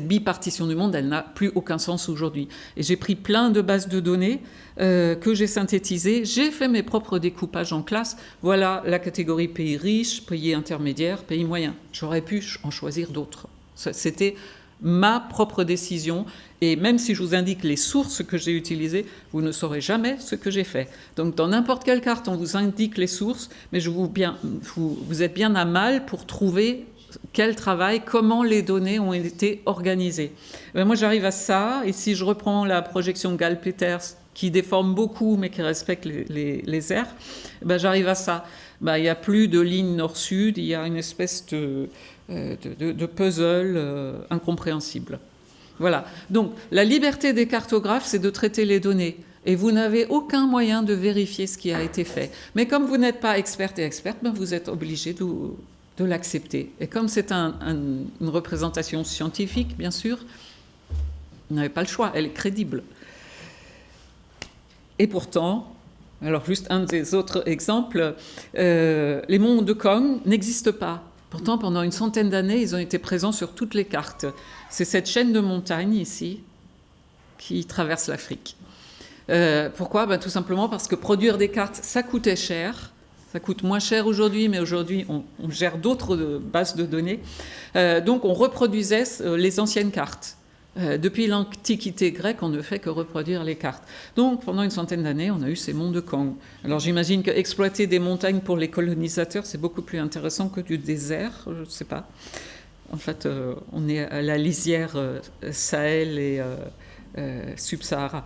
bipartition du monde, elle n'a plus aucun sens aujourd'hui. Et j'ai pris plein de bases de données que j'ai synthétisées. J'ai fait mes propres découpages en classes. Voilà la catégorie pays riches, pays intermédiaires, pays moyens. J'aurais pu en choisir d'autres. C'était ma propre décision, et même si je vous indique les sources que j'ai utilisées, vous ne saurez jamais ce que j'ai fait. Donc dans n'importe quelle carte, on vous indique les sources, mais vous êtes bien à mal pour trouver quel travail, comment les données ont été organisées. Moi j'arrive à ça, et si je reprends la projection Gall-Peters, qui déforme beaucoup mais qui respecte les aires, j'arrive à ça. Il n'y a plus de ligne nord-sud, il y a une espèce de puzzle incompréhensible. Voilà. Donc, la liberté des cartographes, c'est de traiter les données. Et vous n'avez aucun moyen de vérifier ce qui a été fait. Mais comme vous n'êtes pas experte et experte, vous êtes obligé de l'accepter. Et comme c'est une représentation scientifique, bien sûr, vous n'avez pas le choix, elle est crédible. Et pourtant, alors juste un des autres exemples, les monts de Kong n'existent pas. Pourtant, pendant une centaine d'années, ils ont été présents sur toutes les cartes. C'est cette chaîne de montagnes ici qui traverse l'Afrique. Pourquoi ? Tout simplement parce que produire des cartes, ça coûtait cher. Ça coûte moins cher aujourd'hui, mais aujourd'hui, on gère d'autres bases de données. Donc, on reproduisait les anciennes cartes. Depuis l'Antiquité grecque, on ne fait que reproduire les cartes. Donc, pendant une centaine d'années, on a eu ces monts de Kong. Alors, j'imagine qu'exploiter des montagnes pour les colonisateurs, c'est beaucoup plus intéressant que du désert, je ne sais pas. En fait, on est à la lisière Sahel et Sub-Sahara.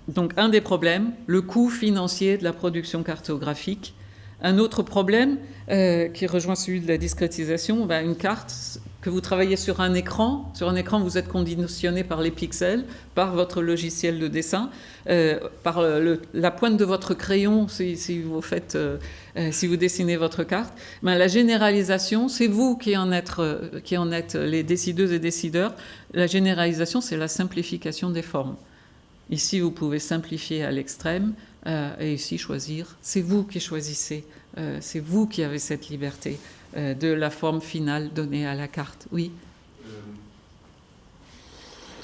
Donc, un des problèmes, le coût financier de la production cartographique. Un autre problème qui rejoint celui de la discrétisation, une carte que vous travaillez sur un écran, vous êtes conditionné par les pixels, par votre logiciel de dessin, par la pointe de votre crayon si vous dessinez votre carte. La généralisation, c'est vous qui en êtes les décideuses et décideurs. La généralisation, c'est la simplification des formes. Ici, vous pouvez simplifier à l'extrême et ici choisir. C'est vous qui choisissez, c'est vous qui avez cette liberté de la forme finale donnée à la carte. Oui.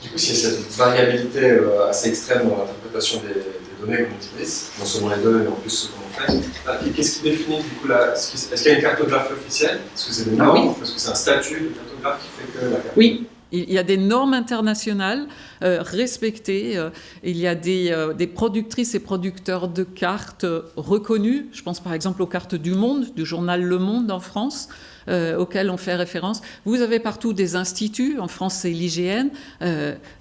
Du coup, s'il y a cette variabilité assez extrême dans l'interprétation des données qu'on utilise, non seulement les données, mais en plus ce qu'on fait, qu'est-ce qui définit du coup est-ce qu'il y a une cartographie officielle ? Est-ce que c'est des normes ? Oui. Est-ce que c'est un statut de cartographe qui fait que la cartographie... Oui. Il y a des normes internationales respectées. Il y a des productrices et producteurs de cartes reconnus. Je pense par exemple aux cartes du Monde, du journal Le Monde en France, auxquelles on fait référence. Vous avez partout des instituts. En France, c'est l'IGN,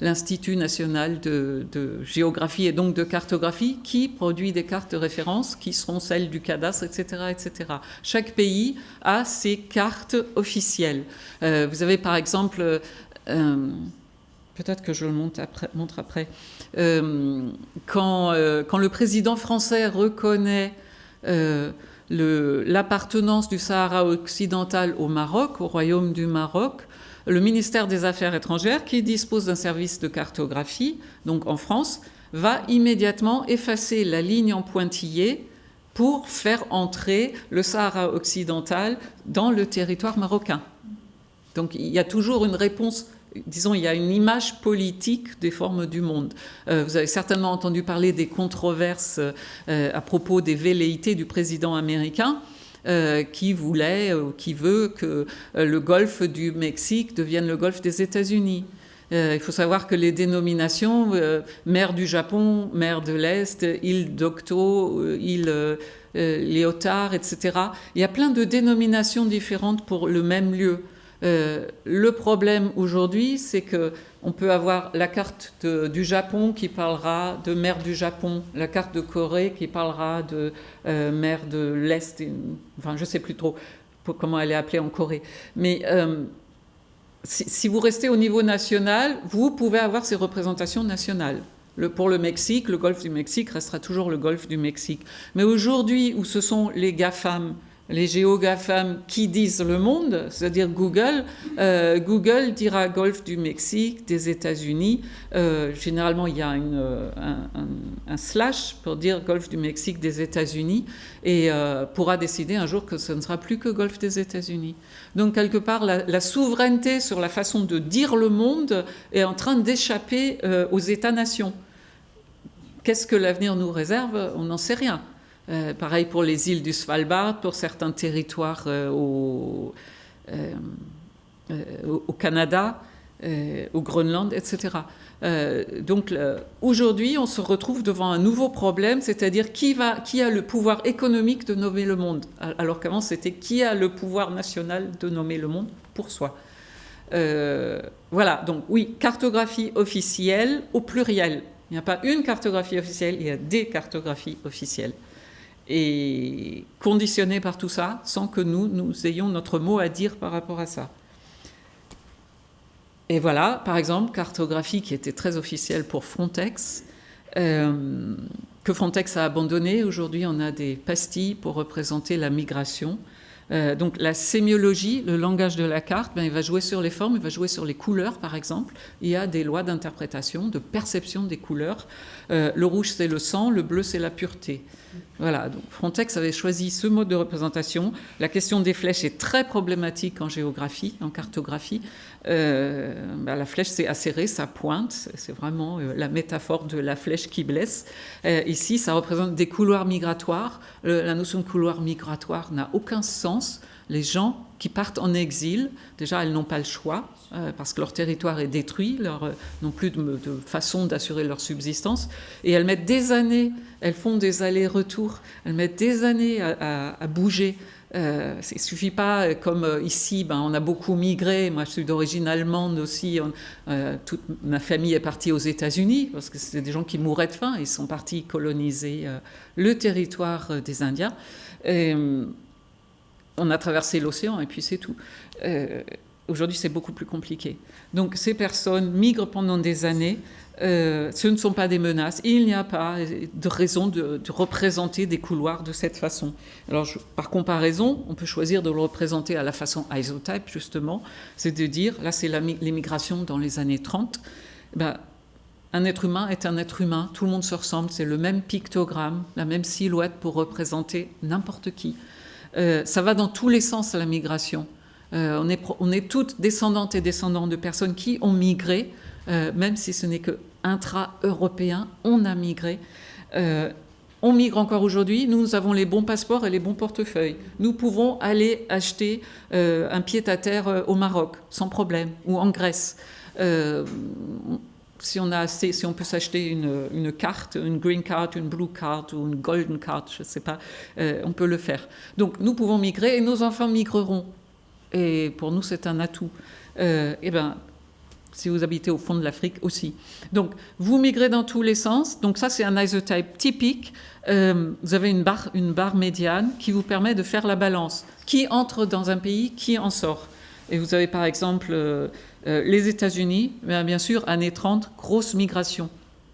l'Institut national de géographie et donc de cartographie, qui produit des cartes de référence qui seront celles du cadastre, etc., etc. Chaque pays a ses cartes officielles. Vous avez par exemple... peut-être que je le montre après. Quand le président français reconnaît l'appartenance du Sahara occidental au Maroc, au royaume du Maroc, le ministère des Affaires étrangères, qui dispose d'un service de cartographie, donc en France, va immédiatement effacer la ligne en pointillé pour faire entrer le Sahara occidental dans le territoire marocain. Donc il y a toujours une réponse, disons, il y a une image politique des formes du monde. Vous avez certainement entendu parler des controverses à propos des velléités du président américain qui voulait ou qui veut que le golfe du Mexique devienne le golfe des États-Unis. Il faut savoir que les dénominations, mer du Japon, mer de l'Est, île d'Octo, île Léotard, etc., il y a plein de dénominations différentes pour le même lieu. Le problème aujourd'hui, c'est qu'on peut avoir la carte du Japon qui parlera de mer du Japon, la carte de Corée qui parlera de mer de l'Est, enfin je ne sais plus trop comment elle est appelée en Corée. Mais si vous restez au niveau national, vous pouvez avoir ces représentations nationales. Pour le Mexique, le golfe du Mexique restera toujours le golfe du Mexique. Mais aujourd'hui, où ce sont les GAFAM, les géo-GAFAM qui disent le monde, c'est-à-dire Google, Google dira golfe du Mexique, des États-Unis. Généralement, il y a un slash pour dire golfe du Mexique, des États-Unis, et pourra décider un jour que ce ne sera plus que golfe des États-Unis. Donc, quelque part, la souveraineté sur la façon de dire le monde est en train d'échapper aux États-nations. Qu'est-ce que l'avenir nous réserve? On n'en sait rien. Pareil pour les îles du Svalbard, pour certains territoires au Canada, au Groenland, etc. Donc aujourd'hui, on se retrouve devant un nouveau problème, c'est-à-dire qui a le pouvoir économique de nommer le monde, alors qu'avant c'était qui a le pouvoir national de nommer le monde pour soi. Voilà, donc oui, cartographie officielle au pluriel. Il n'y a pas une cartographie officielle, il y a des cartographies officielles. Et conditionné par tout ça, sans que nous ayons notre mot à dire par rapport à ça. Et voilà, par exemple, cartographie qui était très officielle pour Frontex, que Frontex a abandonné. Aujourd'hui, on a des pastilles pour représenter la migration. Donc la sémiologie, le langage de la carte, il va jouer sur les formes, il va jouer sur les couleurs, par exemple. Il y a des lois d'interprétation, de perception des couleurs. Le rouge, c'est le sang, le bleu, c'est la pureté. Voilà, donc Frontex avait choisi ce mode de représentation. La question des flèches est très problématique en géographie, en cartographie. La flèche, c'est acéré, ça pointe. C'est vraiment la métaphore de la flèche qui blesse. Ici, ça représente des couloirs migratoires. La notion de couloir migratoire n'a aucun sens. Les gens qui partent en exil, déjà, elles n'ont pas le choix parce que leur territoire est détruit, n'ont plus de façon d'assurer leur subsistance. Et elles mettent des années, elles font des allers-retours, elles mettent des années à bouger. Il ne suffit pas, comme ici, on a beaucoup migré. Moi, je suis d'origine allemande aussi. Toute ma famille est partie aux États-Unis parce que c'était des gens qui mouraient de faim. Ils sont partis coloniser le territoire des Indiens. On a traversé l'océan et puis c'est tout. Aujourd'hui, c'est beaucoup plus compliqué. Donc, ces personnes migrent pendant des années. Ce ne sont pas des menaces. Il n'y a pas de raison de représenter des couloirs de cette façon. Alors, par comparaison, on peut choisir de le représenter à la façon isotype, justement. C'est de dire, là, c'est l'immigration dans les années 30. Un être humain est un être humain. Tout le monde se ressemble. C'est le même pictogramme, la même silhouette pour représenter n'importe qui. Ça va dans tous les sens, la migration. On est toutes descendantes et descendants de personnes qui ont migré, même si ce n'est que intra-européen, on a migré. On migre encore aujourd'hui, nous avons les bons passeports et les bons portefeuilles. Nous pouvons aller acheter un pied-à-terre au Maroc, sans problème, ou en Grèce. Si on peut s'acheter une carte, une green card, une blue card ou une golden card, je ne sais pas, on peut le faire. Donc nous pouvons migrer et nos enfants migreront. Et pour nous, c'est un atout. Si vous habitez au fond de l'Afrique aussi. Donc vous migrez dans tous les sens. Donc ça, c'est un isotype typique. Vous avez une barre médiane qui vous permet de faire la balance. Qui entre dans un pays, qui en sort. Et vous avez par exemple les États-Unis, bien sûr, années 30, grosse migration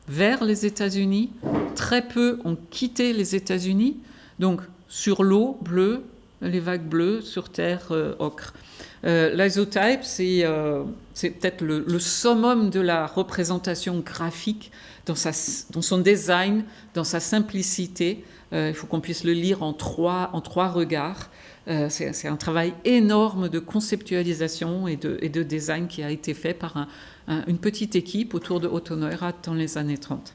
vers les États-Unis. Très peu ont quitté les États-Unis. Donc sur l'eau, bleu, les vagues bleues, sur terre, ocre. L'isotype, c'est peut-être le summum de la représentation graphique dans son design, dans sa simplicité. Il faut qu'on puisse le lire en trois regards. C'est un travail énorme de conceptualisation et de design qui a été fait par une petite équipe autour de Otto Neurath dans les années 30.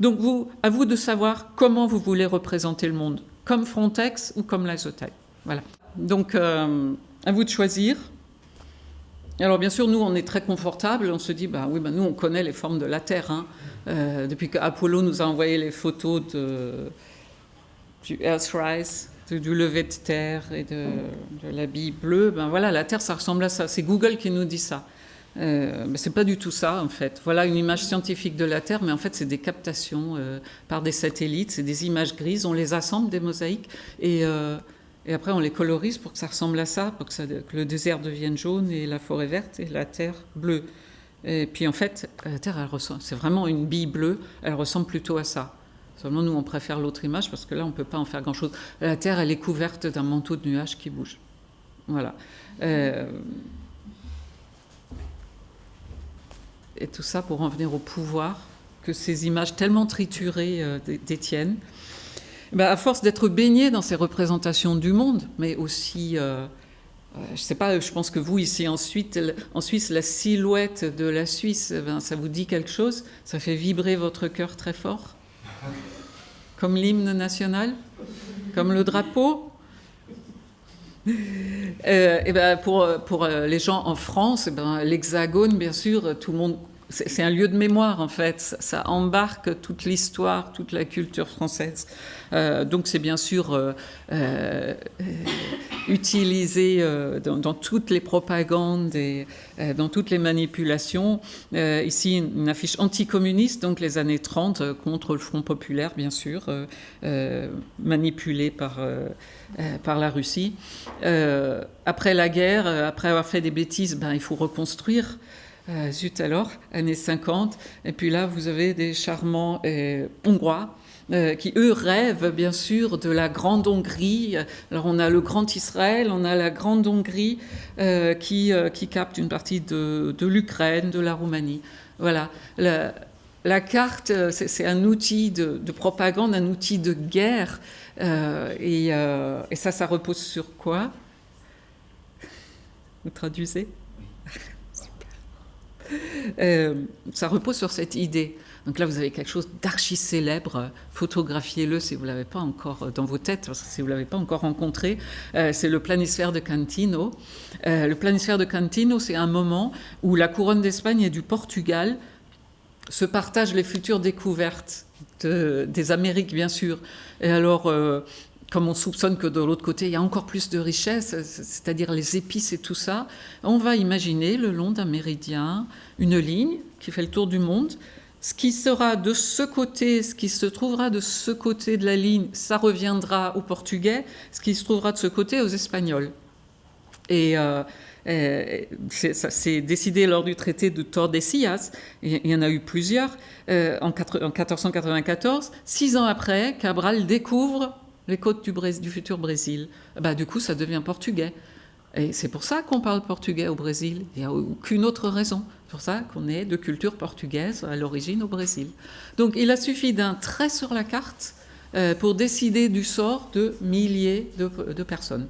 Donc à vous de savoir comment vous voulez représenter le monde, comme Frontex ou comme l'isotype. Voilà. Donc à vous de choisir. Alors bien sûr, nous on est très confortable, on se dit nous on connaît les formes de la Terre. Hein. Depuis qu'Apollo nous a envoyé les photos du Earthrise, du lever de terre et de la bille bleue, la Terre ça ressemble à ça. C'est Google qui nous dit ça. Mais c'est pas du tout ça en fait. Voilà une image scientifique de la Terre, mais en fait c'est des captations par des satellites, c'est des images grises, on les assemble, des mosaïques, et après on les colorise pour que ça ressemble à ça, pour que le désert devienne jaune et la forêt verte et la Terre bleue. Et puis en fait, la Terre, c'est vraiment une bille bleue, elle ressemble plutôt à ça. Seulement nous on préfère l'autre image parce que là on peut pas en faire grand chose. La Terre elle est couverte d'un manteau de nuages qui bouge. Voilà. Et tout ça pour en venir au pouvoir que ces images tellement triturées détiennent. À force d'être baigné dans ces représentations du monde, mais aussi, je sais pas, je pense que vous ici en Suisse, la silhouette de la Suisse, ça vous dit quelque chose? Ça fait vibrer votre cœur très fort? Comme l'hymne national? Comme le drapeau? Pour les gens en France, l'Hexagone, bien sûr, tout le monde, c'est un lieu de mémoire en fait. Ça embarque toute l'histoire, toute la culture française. Donc c'est bien sûr utilisé dans toutes les propagandes et dans toutes les manipulations. Ici, une affiche anticommuniste, donc les années 30, contre le Front populaire, bien sûr, manipulée par la Russie. Après la guerre, après avoir fait des bêtises, il faut reconstruire. Zut alors, années 50. Et puis là, vous avez des charmants Hongrois qui, eux, rêvent, bien sûr, de la Grande Hongrie. Alors, on a le Grand Israël, on a la Grande Hongrie qui capte une partie de l'Ukraine, de la Roumanie. Voilà. La carte, c'est un outil de propagande, un outil de guerre. Et ça repose sur quoi? Vous traduisez? Ça repose sur cette idée. Donc là, vous avez quelque chose d'archi célèbre. Photographiez-le si vous ne l'avez pas encore dans vos têtes, parce que si vous ne l'avez pas encore rencontré. C'est le planisphère de Cantino. Le planisphère de Cantino, c'est un moment où la couronne d'Espagne et du Portugal se partagent les futures découvertes des Amériques, bien sûr. Et alors, comme on soupçonne que de l'autre côté, il y a encore plus de richesses, c'est-à-dire les épices et tout ça, on va imaginer le long d'un méridien une ligne qui fait le tour du monde. Ce qui sera de ce côté, ce qui se trouvera de ce côté de la ligne, ça reviendra aux Portugais, ce qui se trouvera de ce côté aux Espagnols. Et ça s'est décidé lors du traité de Tordesillas, il y en a eu plusieurs, en 1494. 6 ans après, Cabral découvre les côtes du futur Brésil. Du coup, ça devient portugais. Et c'est pour ça qu'on parle portugais au Brésil. Il n'y a aucune autre raison. C'est pour ça qu'on est de culture portugaise à l'origine au Brésil. Donc il a suffi d'un trait sur la carte pour décider du sort de milliers de personnes.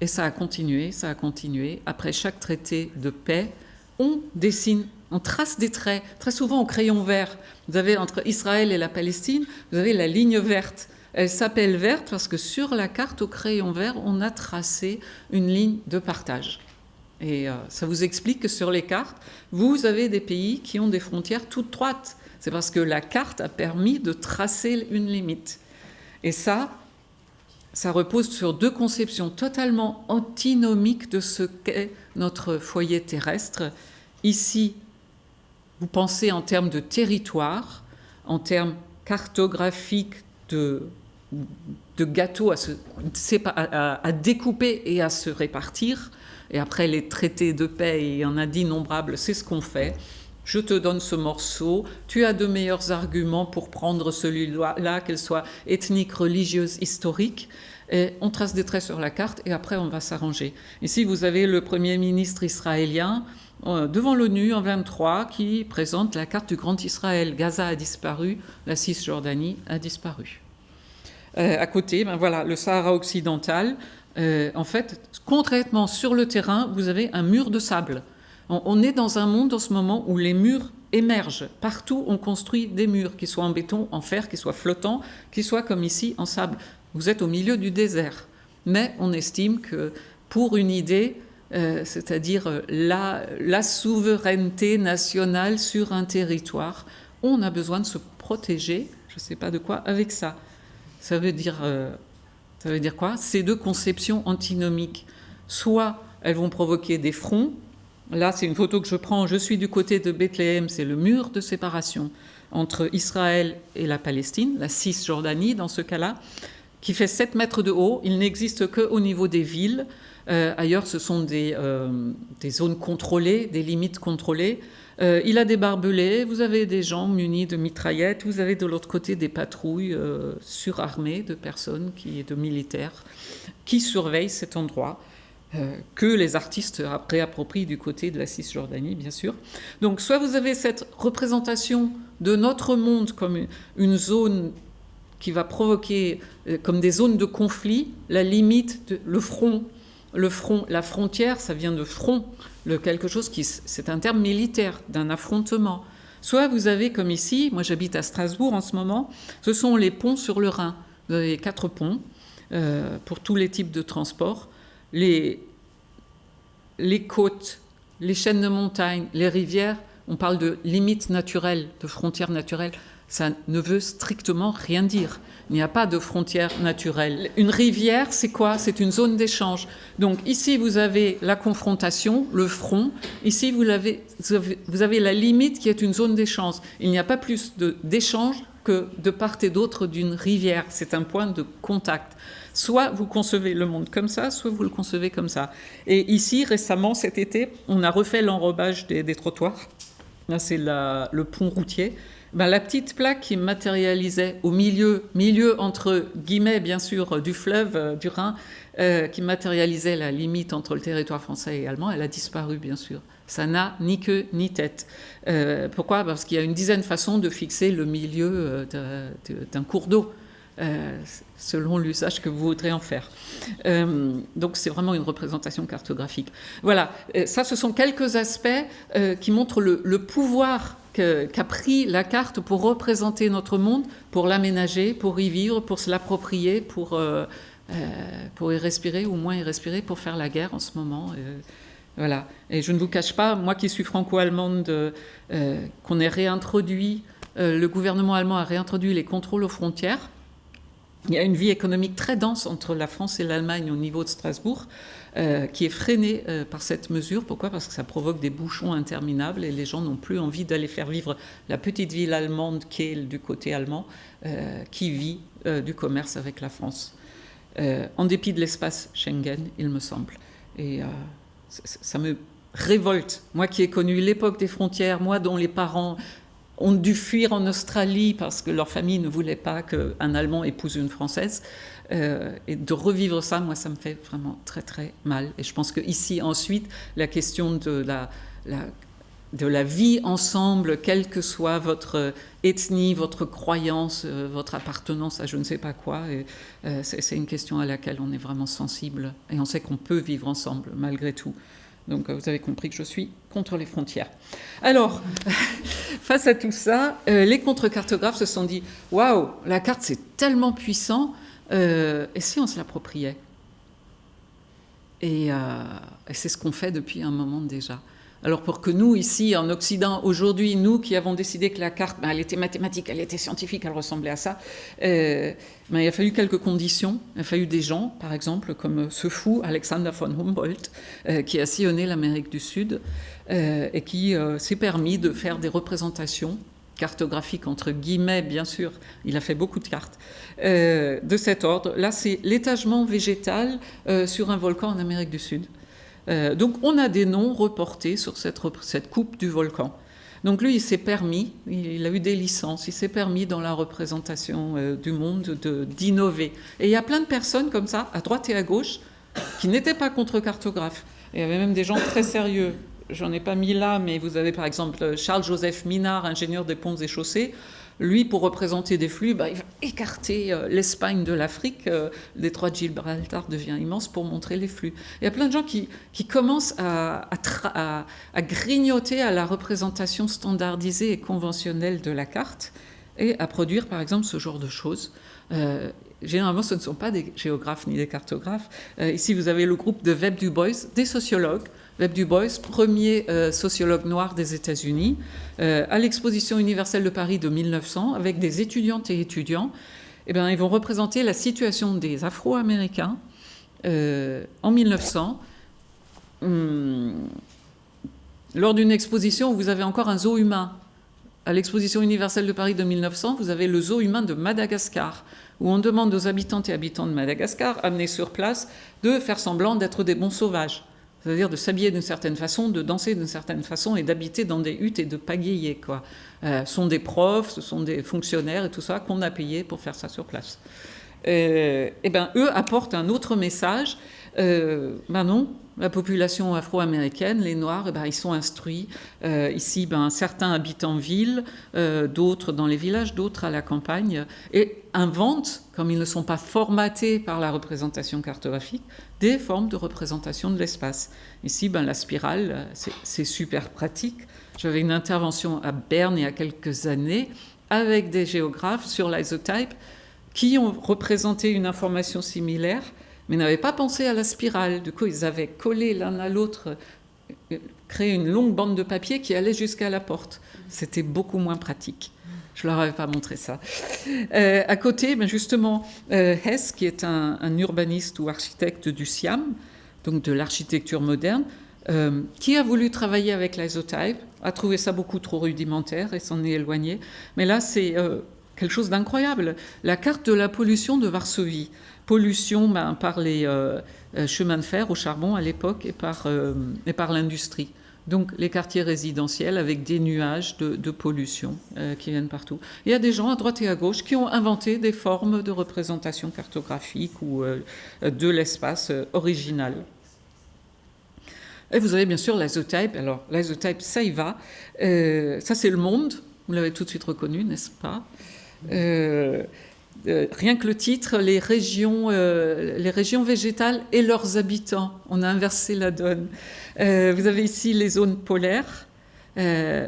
Et ça a continué, ça a continué. Après chaque traité de paix, on dessine, on trace des traits, très souvent au crayon vert. Vous avez entre Israël et la Palestine, vous avez la ligne verte. Elle s'appelle verte parce que sur la carte au crayon vert, on a tracé une ligne de partage. Et ça vous explique que sur les cartes, vous avez des pays qui ont des frontières toutes droites. C'est parce que la carte a permis de tracer une limite. Et ça repose sur 2 conceptions totalement antinomiques de ce qu'est notre foyer terrestre. Ici, vous pensez en termes de territoire, en termes cartographiques de gâteaux à découper et à se répartir. Et après les traités de paix, il y en a d'innombrables, c'est ce qu'on fait. je te donne ce morceau, tu as de meilleurs arguments pour prendre celui-là, qu'elle soit ethnique, religieuse, historique. Et on trace des traits sur la carte et après on va s'arranger. Ici, vous avez le Premier ministre israélien devant l'ONU en 23 qui présente la carte du Grand Israël. Gaza a disparu, la Cisjordanie a disparu. À côté, ben voilà, le Sahara occidental. En fait, concrètement, sur le terrain, vous avez un mur de sable. On est dans un monde en ce moment où les murs émergent. Partout, on construit des murs, qu'ils soient en béton, en fer, qu'ils soient flottants, qu'ils soient comme ici, en sable. Vous êtes au milieu du désert. Mais on estime que pour une idée, c'est-à-dire la souveraineté nationale sur un territoire, on a besoin de se protéger, je ne sais pas de quoi, avec ça. Ça veut dire quoi? Ces deux conceptions antinomiques. Soit elles vont provoquer des fronts. Là, c'est une photo que je prends. Je suis du côté de Bethléem. C'est le mur de séparation entre Israël et la Palestine, la Cisjordanie dans ce cas-là, qui fait 7 mètres de haut. Il n'existe qu'au niveau des villes. Ailleurs, ce sont des zones contrôlées, des limites contrôlées. Il a des barbelés, vous avez des gens munis de mitraillettes, vous avez de l'autre côté des patrouilles surarmées de personnes, de militaires, qui surveillent cet endroit, que les artistes réapproprient du côté de la Cisjordanie, bien sûr. Donc, soit vous avez cette représentation de notre monde comme une zone qui va provoquer, comme des zones de conflit, la limite, le front, la frontière, ça vient de front, quelque chose c'est un terme militaire, d'un affrontement. Soit vous avez, comme ici, moi j'habite à Strasbourg en ce moment, ce sont les ponts sur le Rhin. Vous avez 4 ponts pour tous les types de transports. Les côtes, les chaînes de montagnes, les rivières, on parle de limites naturelles, de frontières naturelles. Ça ne veut strictement rien dire. Il n'y a pas de frontière naturelle. Une rivière, c'est quoi? C'est une zone d'échange. Donc ici, vous avez la confrontation, le front. Ici, vous avez la limite qui est une zone d'échange. Il n'y a pas plus d'échange que de part et d'autre d'une rivière. C'est un point de contact. Soit vous concevez le monde comme ça, soit vous le concevez comme ça. Et ici, récemment, cet été, on a refait l'enrobage des trottoirs. Là, c'est le pont routier. Ben, la petite plaque qui matérialisait au milieu entre guillemets, bien sûr, du fleuve, du Rhin, qui matérialisait la limite entre le territoire français et allemand, elle a disparu, bien sûr. Ça n'a ni queue ni tête. Pourquoi? Parce qu'il y a une dizaine de façons de fixer le milieu d'un cours d'eau, selon l'usage que vous voudrez en faire. Donc c'est vraiment une représentation cartographique. Voilà, ça ce sont quelques aspects qui montrent le pouvoir qu'a pris la carte pour représenter notre monde, pour l'aménager, pour y vivre, pour se l'approprier, pour y respirer ou moins y respirer, pour faire la guerre en ce moment. Voilà. Et je ne vous cache pas, moi qui suis franco-allemande, qu'on ait réintroduit, le gouvernement allemand a réintroduit les contrôles aux frontières. Il y a une vie économique très dense entre la France et l'Allemagne au niveau de Strasbourg, qui est freinée par cette mesure. Pourquoi? Parce que ça provoque des bouchons interminables et les gens n'ont plus envie d'aller faire vivre la petite ville allemande Kehl du côté allemand, qui vit du commerce avec la France. En dépit de l'espace Schengen, il me semble. Et ça me révolte. Moi qui ai connu l'époque des frontières, moi dont les parents ont dû fuir en Australie parce que leur famille ne voulait pas qu'un Allemand épouse une Française. Et de revivre ça, moi, ça me fait vraiment très, très mal. Et je pense qu'ici, ensuite, la question de la vie ensemble, quelle que soit votre ethnie, votre croyance, votre appartenance à je ne sais pas quoi, c'est une question à laquelle on est vraiment sensible. Et on sait qu'on peut vivre ensemble, malgré tout. Donc, vous avez compris que je suis contre les frontières. Alors, face à tout ça, les contre-cartographes se sont dit « Waouh, la carte, c'est tellement puissant, et si on se l'appropriait ?» Et c'est ce qu'on fait depuis un moment déjà. Alors pour que nous, ici, en Occident, aujourd'hui, nous qui avons décidé que la carte, elle était mathématique, elle était scientifique, elle ressemblait à ça, il a fallu quelques conditions. Il a fallu des gens, par exemple, comme ce fou Alexander von Humboldt, qui a sillonné l'Amérique du Sud et qui s'est permis de faire des représentations cartographiques, entre guillemets, bien sûr. Il a fait beaucoup de cartes de cet ordre. Là, c'est l'étagement végétal sur un volcan en Amérique du Sud. Donc on a des noms reportés sur cette coupe du volcan. Donc lui, il s'est permis, il a eu des licences, il s'est permis dans la représentation du monde d'innover. Et il y a plein de personnes comme ça, à droite et à gauche, qui n'étaient pas contre-cartographes. Il y avait même des gens très sérieux. J'en ai pas mis là, mais vous avez par exemple Charles-Joseph Minard, ingénieur des ponts et chaussées. Lui, pour représenter des flux, il va écarter l'Espagne de l'Afrique. Le détroit de Gibraltar devient immense pour montrer les flux. Il y a plein de gens qui commencent à grignoter à la représentation standardisée et conventionnelle de la carte et à produire, par exemple, ce genre de choses. Généralement, ce ne sont pas des géographes ni des cartographes. Ici, vous avez le groupe de Webb Du Bois, des sociologues. Webb Du Bois, premier sociologue noir des États-Unis, à l'exposition universelle de Paris de 1900, avec des étudiantes et étudiants. Eh bien, ils vont représenter la situation des Afro-Américains en 1900. Lors d'une exposition où vous avez encore un zoo humain. À l'exposition universelle de Paris de 1900, vous avez le zoo humain de Madagascar, où on demande aux habitantes et habitants de Madagascar, amenés sur place, de faire semblant d'être des bons sauvages. C'est-à-dire de s'habiller d'une certaine façon, de danser d'une certaine façon et d'habiter dans des huttes et de pagayer, quoi. Ce sont des profs, ce sont des fonctionnaires et tout ça qu'on a payé pour faire ça sur place. Eh bien, eux apportent un autre message. Non, la population afro-américaine, les Noirs, ils sont instruits. Ici, certains habitent en ville, d'autres dans les villages, d'autres à la campagne, et inventent, comme ils ne sont pas formatés par la représentation cartographique, des formes de représentation de l'espace. Ici, la spirale, c'est super pratique. J'avais une intervention à Berne il y a quelques années avec des géographes sur l'isotype qui ont représenté une information similaire, mais n'avaient pas pensé à la spirale. Du coup, ils avaient collé l'un à l'autre, créé une longue bande de papier qui allait jusqu'à la porte. C'était beaucoup moins pratique. Je ne leur avais pas montré ça. À côté, justement, Hess, qui est un urbaniste ou architecte du Siam, donc de l'architecture moderne, qui a voulu travailler avec l'isotype, a trouvé ça beaucoup trop rudimentaire et s'en est éloigné. Mais là, c'est quelque chose d'incroyable. La carte de la pollution de Varsovie. Pollution par les chemins de fer au charbon à l'époque et par l'industrie. Donc les quartiers résidentiels avec des nuages de pollution qui viennent partout. Il y a des gens à droite et à gauche qui ont inventé des formes de représentation cartographique ou de l'espace original. Et vous avez bien sûr l'isotype. Alors l'isotype, ça y va. Ça c'est le monde. Vous l'avez tout de suite reconnu, n'est-ce pas ? Rien que le titre, les régions végétales et leurs habitants. On a inversé la donne. Vous avez ici les zones polaires.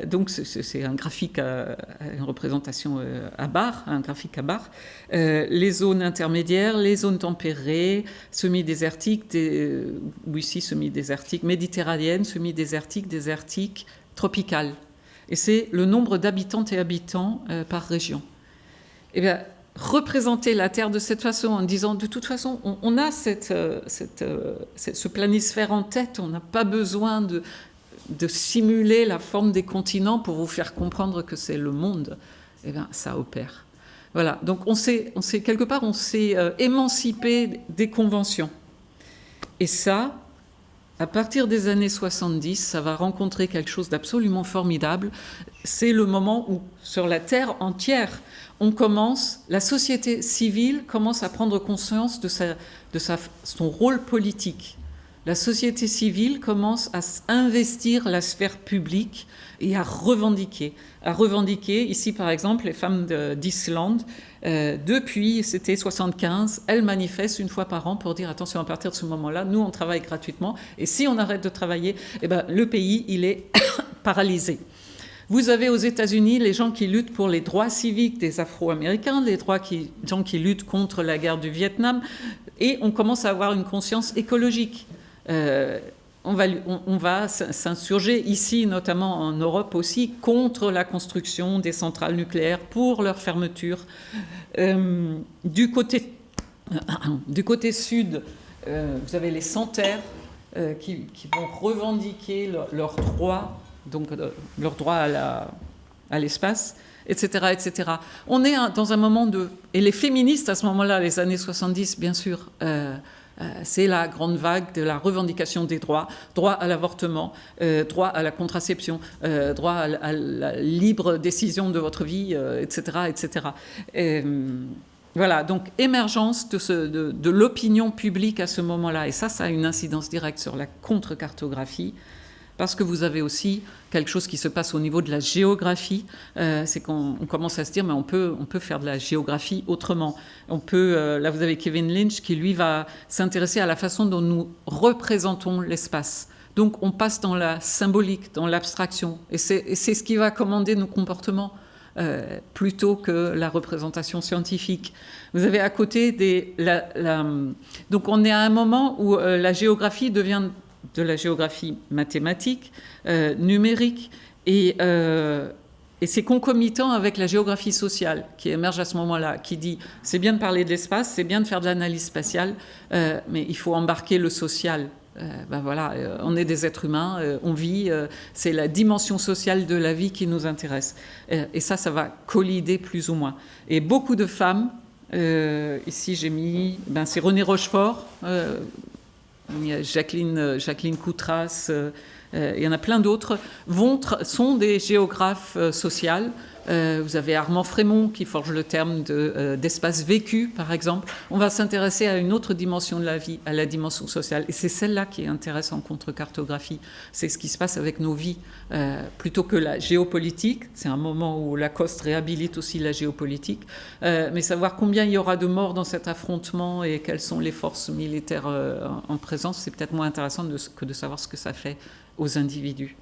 Donc c'est un graphique, une représentation à barres, un graphique à barres. Les zones intermédiaires, les zones tempérées, semi-désertiques, ou ici semi-désertiques, méditerranéennes, semi-désertiques, désertiques, tropicales. Et c'est le nombre d'habitantes et habitants par région. Eh bien, représenter la Terre de cette façon en disant de toute façon on a ce planisphère en tête, on n'a pas besoin de simuler la forme des continents pour vous faire comprendre que c'est le monde. Eh bien ça opère. Voilà, donc on s'est quelque part on s'est émancipé des conventions. Et ça, à partir des années 70, ça va rencontrer quelque chose d'absolument formidable. C'est le moment où, sur la Terre entière, la société civile commence à prendre conscience de son rôle politique. La société civile commence à investir la sphère publique et à revendiquer. Ici, par exemple, les femmes d'Islande, depuis, c'était 75, elles manifestent une fois par an pour dire attention, à partir de ce moment-là, nous, on travaille gratuitement. Et si on arrête de travailler, le pays, il est paralysé. Vous avez aux États-Unis les gens qui luttent pour les droits civiques des Afro-Américains, les gens qui luttent contre la guerre du Vietnam, et on commence à avoir une conscience écologique. On va s'insurger ici, notamment en Europe aussi, contre la construction des centrales nucléaires, pour leur fermeture. Du côté sud, vous avez les sans-terre qui vont revendiquer leurs droits, donc leur droit à l'espace, etc., etc. On est dans un moment et les féministes, à ce moment-là, les années 70, bien sûr, C'est la grande vague de la revendication des droits, droit à l'avortement, droit à la contraception, droit à la libre décision de votre vie, etc. etc. Voilà, donc émergence de l'opinion publique à ce moment-là. Et ça a une incidence directe sur la contre-cartographie, parce que vous avez aussi quelque chose qui se passe au niveau de la géographie. C'est qu'on commence à se dire, mais on peut faire de la géographie autrement. Là, vous avez Kevin Lynch qui, lui, va s'intéresser à la façon dont nous représentons l'espace. Donc, on passe dans la symbolique, dans l'abstraction. Et c'est ce qui va commander nos comportements. Plutôt que la représentation scientifique. Vous avez à côté donc on est à un moment où la géographie devient de la géographie mathématique, numérique, et c'est concomitant avec la géographie sociale qui émerge à ce moment-là, qui dit c'est bien de parler de l'espace, c'est bien de faire de l'analyse spatiale, mais il faut embarquer le social. Voilà, on est des êtres humains, on vit, c'est la dimension sociale de la vie qui nous intéresse. Et ça va collider plus ou moins. Et beaucoup de femmes, ici j'ai mis, c'est René Rochefort, il y a Jacqueline Coutras, il y en a plein d'autres, sont des géographes sociales. Vous avez Armand Frémont qui forge le terme d'espace vécu, par exemple. On va s'intéresser à une autre dimension de la vie, à la dimension sociale. Et c'est celle-là qui intéresse en contre-cartographie. C'est ce qui se passe avec nos vies, plutôt que la géopolitique. C'est un moment où Lacoste réhabilite aussi la géopolitique. Mais savoir combien il y aura de morts dans cet affrontement et quelles sont les forces militaires en présence, c'est peut-être moins intéressant que de savoir ce que ça fait aux individus.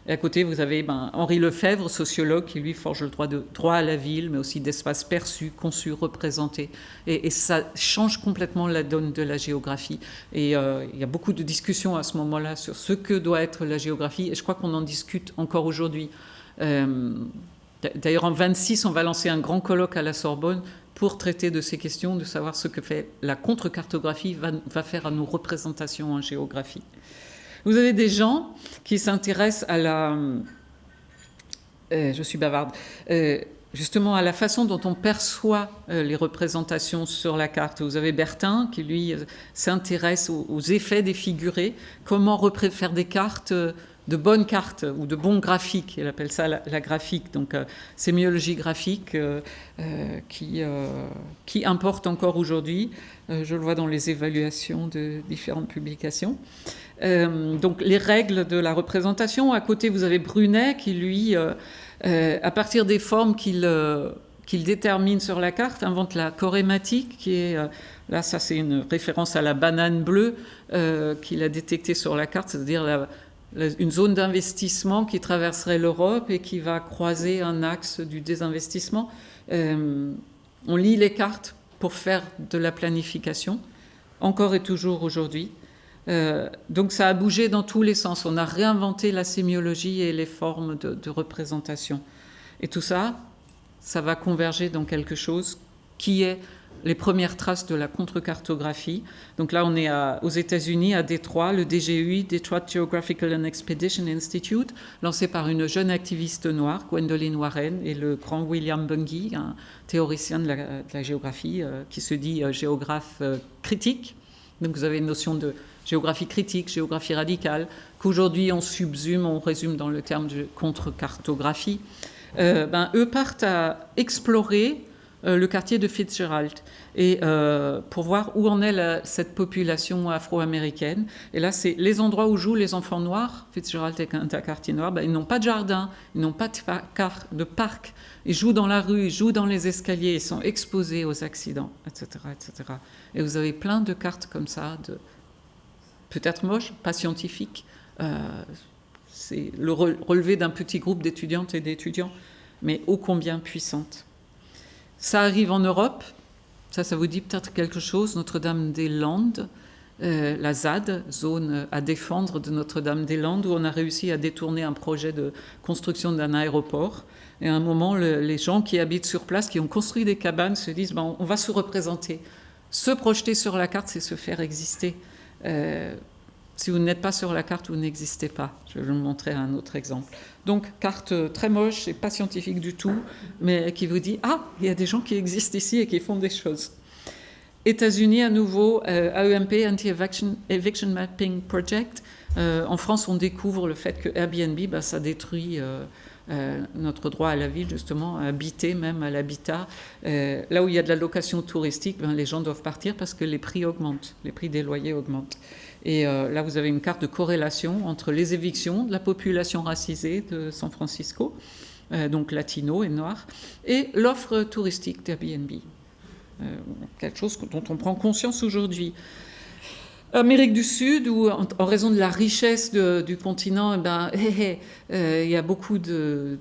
Et à côté, vous avez Henri Lefebvre, sociologue, qui lui forge le droit à la ville, mais aussi d'espace perçu, conçu, représenté. Et ça change complètement la donne de la géographie. Et il y a beaucoup de discussions à ce moment-là sur ce que doit être la géographie. Et je crois qu'on en discute encore aujourd'hui. D'ailleurs, en 26, on va lancer un grand colloque à la Sorbonne pour traiter de ces questions, de savoir ce que fait la contre-cartographie va faire à nos représentations en géographie. Vous avez des gens qui s'intéressent à je suis bavarde, justement à la façon dont on perçoit les représentations sur la carte. Vous avez Bertin qui, lui, s'intéresse aux effets des figurés, comment faire des cartes, de bonnes cartes ou de bons graphiques. Il appelle ça la graphique, donc sémiologie graphique qui importe encore aujourd'hui. Je le vois dans les évaluations de différentes publications. Donc les règles de la représentation. À côté, vous avez Brunet qui, lui, à partir des formes qu'il détermine sur la carte, invente la chorématique, qui est, là, ça c'est une référence à la banane bleue qu'il a détectée sur la carte, c'est-à-dire une zone d'investissement qui traverserait l'Europe et qui va croiser un axe du désinvestissement. On lit les cartes pour faire de la planification, encore et toujours aujourd'hui. Donc ça a bougé dans tous les sens. On a réinventé la sémiologie et les formes de représentation. Et tout ça, ça va converger dans quelque chose qui est les premières traces de la contre-cartographie. Donc là, on est aux États-Unis, à Détroit, le DGUI, Detroit Geographical and Expedition Institute, lancé par une jeune activiste noire, Gwendolyn Warren, et le grand William Bunge, un théoricien de la géographie, qui se dit géographe critique. Donc vous avez une notion de géographie critique, géographie radicale, qu'aujourd'hui on subsume, on résume dans le terme de contre-cartographie. Eux partent à explorer le quartier de Fitzgerald et pour voir où en est cette population afro-américaine. Et là, c'est les endroits où jouent les enfants noirs. Fitzgerald est un quartier noir. Ils n'ont pas de jardin, ils n'ont pas de parc. Ils jouent dans la rue, ils jouent dans les escaliers, ils sont exposés aux accidents, etc., etc. Et vous avez plein de cartes comme ça, peut-être moches, pas scientifiques. C'est le relevé d'un petit groupe d'étudiantes et d'étudiants, mais ô combien puissante. Ça arrive en Europe, ça vous dit peut-être quelque chose, Notre-Dame-des-Landes, la ZAD, zone à défendre de Notre-Dame-des-Landes, où on a réussi à détourner un projet de construction d'un aéroport. Et à un moment, les gens qui habitent sur place, qui ont construit des cabanes, se disent on va se représenter. Se projeter sur la carte, c'est se faire exister. Si vous n'êtes pas sur la carte, vous n'existez pas. Je vais vous montrer un autre exemple. Donc, carte très moche et pas scientifique du tout, mais qui vous dit « Ah, il y a des gens qui existent ici et qui font des choses ». États-Unis, à nouveau, AEMP, Anti-Eviction Mapping Project. En France, on découvre le fait que Airbnb, ça détruit notre droit à la ville, justement, à habiter, même à l'habitat. Là où il y a de la location touristique, les gens doivent partir parce que les prix augmentent, les prix des loyers augmentent. Et là, vous avez une carte de corrélation entre les évictions de la population racisée de San Francisco, donc latino et noir, et l'offre touristique d'Airbnb. Quelque chose dont on prend conscience aujourd'hui. Amérique du Sud, où en raison de la richesse du continent, il y a beaucoup de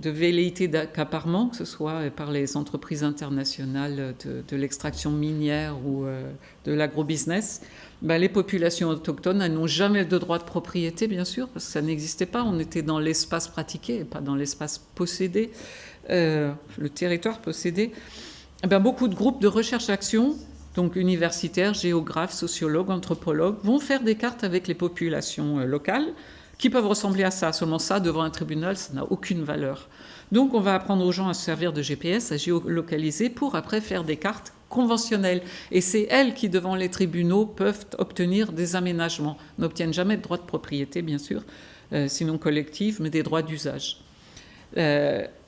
velléités d'accaparement, que ce soit par les entreprises internationales de l'extraction minière ou de l'agrobusiness. Les populations autochtones n'ont jamais de droit de propriété, bien sûr, parce que ça n'existait pas. On était dans l'espace pratiqué et pas dans l'espace possédé, le territoire possédé. Beaucoup de groupes de recherche-action, donc universitaires, géographes, sociologues, anthropologues, vont faire des cartes avec les populations locales qui peuvent ressembler à ça. Seulement ça, devant un tribunal, ça n'a aucune valeur. Donc on va apprendre aux gens à se servir de GPS, à géolocaliser, pour après faire des cartes conventionnelles. Et c'est elles qui, devant les tribunaux, peuvent obtenir des aménagements. N'obtiennent jamais de droit de propriété, bien sûr, sinon collectif, mais des droits d'usage.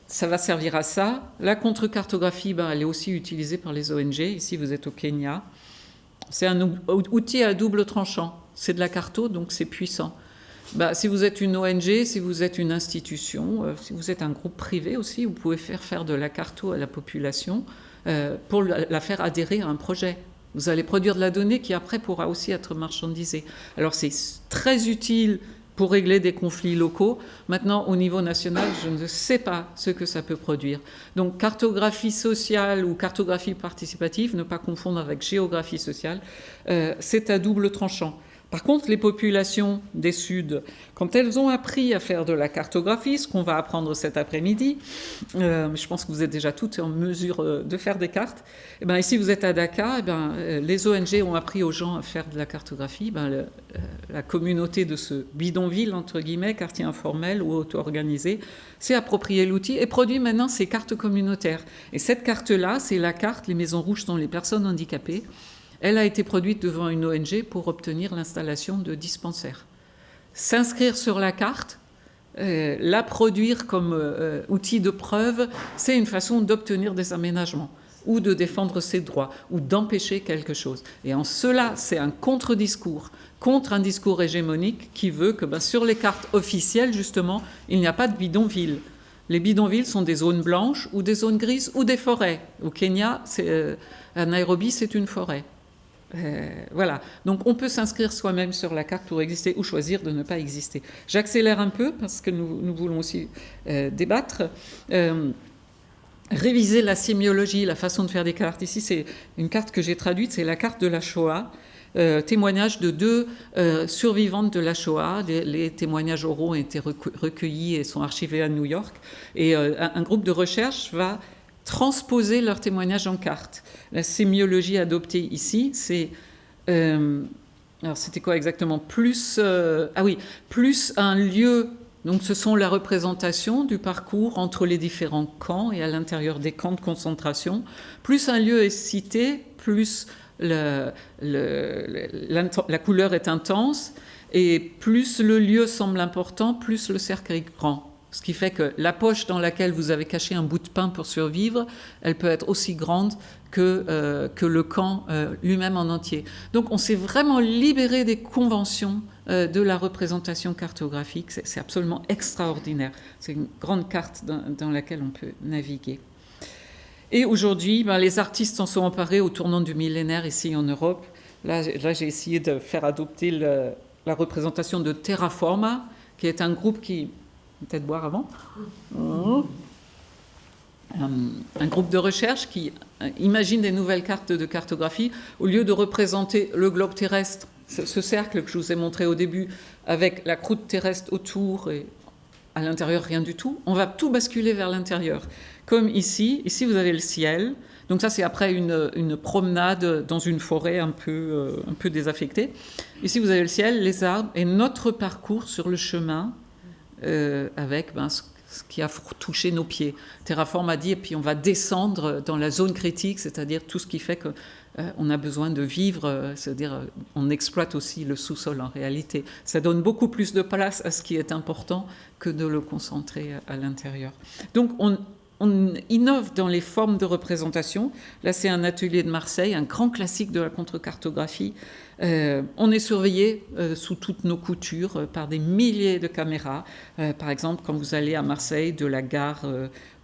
Ça va servir à ça. La contre-cartographie, elle est aussi utilisée par les ONG. Ici, vous êtes au Kenya. C'est un outil à double tranchant. C'est de la carto, donc c'est puissant. Si vous êtes une ONG, si vous êtes une institution, si vous êtes un groupe privé aussi, vous pouvez faire de la carto à la population pour la faire adhérer à un projet. Vous allez produire de la donnée qui après pourra aussi être marchandisée. Alors c'est très utile pour régler des conflits locaux. Maintenant, au niveau national, je ne sais pas ce que ça peut produire. Donc, cartographie sociale ou cartographie participative, ne pas confondre avec géographie sociale, c'est à double tranchant. Par contre, les populations des Suds, quand elles ont appris à faire de la cartographie, ce qu'on va apprendre cet après-midi, je pense que vous êtes déjà toutes en mesure de faire des cartes, ici vous êtes à Dakar, les ONG ont appris aux gens à faire de la cartographie. La communauté de ce bidonville, entre guillemets, quartier informel ou auto-organisé, s'est approprié l'outil et produit maintenant ces cartes communautaires. Et cette carte-là, c'est la carte, les maisons rouges sont les personnes handicapées. Elle a été produite devant une ONG pour obtenir l'installation de dispensaires. S'inscrire sur la carte, la produire comme outil de preuve, c'est une façon d'obtenir des aménagements ou de défendre ses droits ou d'empêcher quelque chose. Et en cela, c'est un contre-discours, contre un discours hégémonique qui veut que sur les cartes officielles, justement, il n'y a pas de bidonville. Les bidonvilles sont des zones blanches ou des zones grises ou des forêts. Au Kenya, à Nairobi, c'est une forêt. Voilà, donc on peut s'inscrire soi-même sur la carte pour exister ou choisir de ne pas exister. J'accélère un peu parce que nous voulons aussi débattre. Réviser la sémiologie, la façon de faire des cartes. Ici, c'est une carte que j'ai traduite, c'est la carte de la Shoah. Témoignage de 2 survivantes de la Shoah. Les témoignages oraux ont été recueillis et sont archivés à New York. Et un groupe de recherche va transposer leurs témoignages en carte. La sémiologie adoptée ici, c'est... alors c'était quoi exactement ? Plus un lieu... Donc ce sont la représentation du parcours entre les différents camps et à l'intérieur des camps de concentration. Plus un lieu est cité, plus la couleur est intense, et plus le lieu semble important, plus le cercle est grand. Ce qui fait que la poche dans laquelle vous avez caché un bout de pain pour survivre, elle peut être aussi grande que le camp lui-même en entier. Donc on s'est vraiment libéré des conventions de la représentation cartographique. C'est absolument extraordinaire. C'est une grande carte dans laquelle on peut naviguer. Et aujourd'hui, les artistes s'en sont emparés au tournant du millénaire ici en Europe. Là j'ai essayé de faire adopter la représentation de Terraforma, qui est un groupe qui... Peut-être boire avant. Un groupe de recherche qui imagine des nouvelles cartes de cartographie. Au lieu de représenter le globe terrestre, ce cercle que je vous ai montré au début, avec la croûte terrestre autour et à l'intérieur rien du tout, on va tout basculer vers l'intérieur. Comme ici vous avez le ciel. Donc ça, c'est après une promenade dans une forêt un peu désaffectée. Ici, vous avez le ciel, les arbres et notre parcours sur le chemin avec ce qui a touché nos pieds. Terraform a dit, et puis on va descendre dans la zone critique, c'est-à-dire tout ce qui fait qu'on a besoin de vivre, c'est-à-dire on exploite aussi le sous-sol en réalité. Ça donne beaucoup plus de place à ce qui est important que de le concentrer à l'intérieur. Donc on innove dans les formes de représentation. Là, c'est un atelier de Marseille, un grand classique de la contre-cartographie. On est surveillé sous toutes nos coutures par des milliers de caméras. Par exemple, quand vous allez à Marseille, de la gare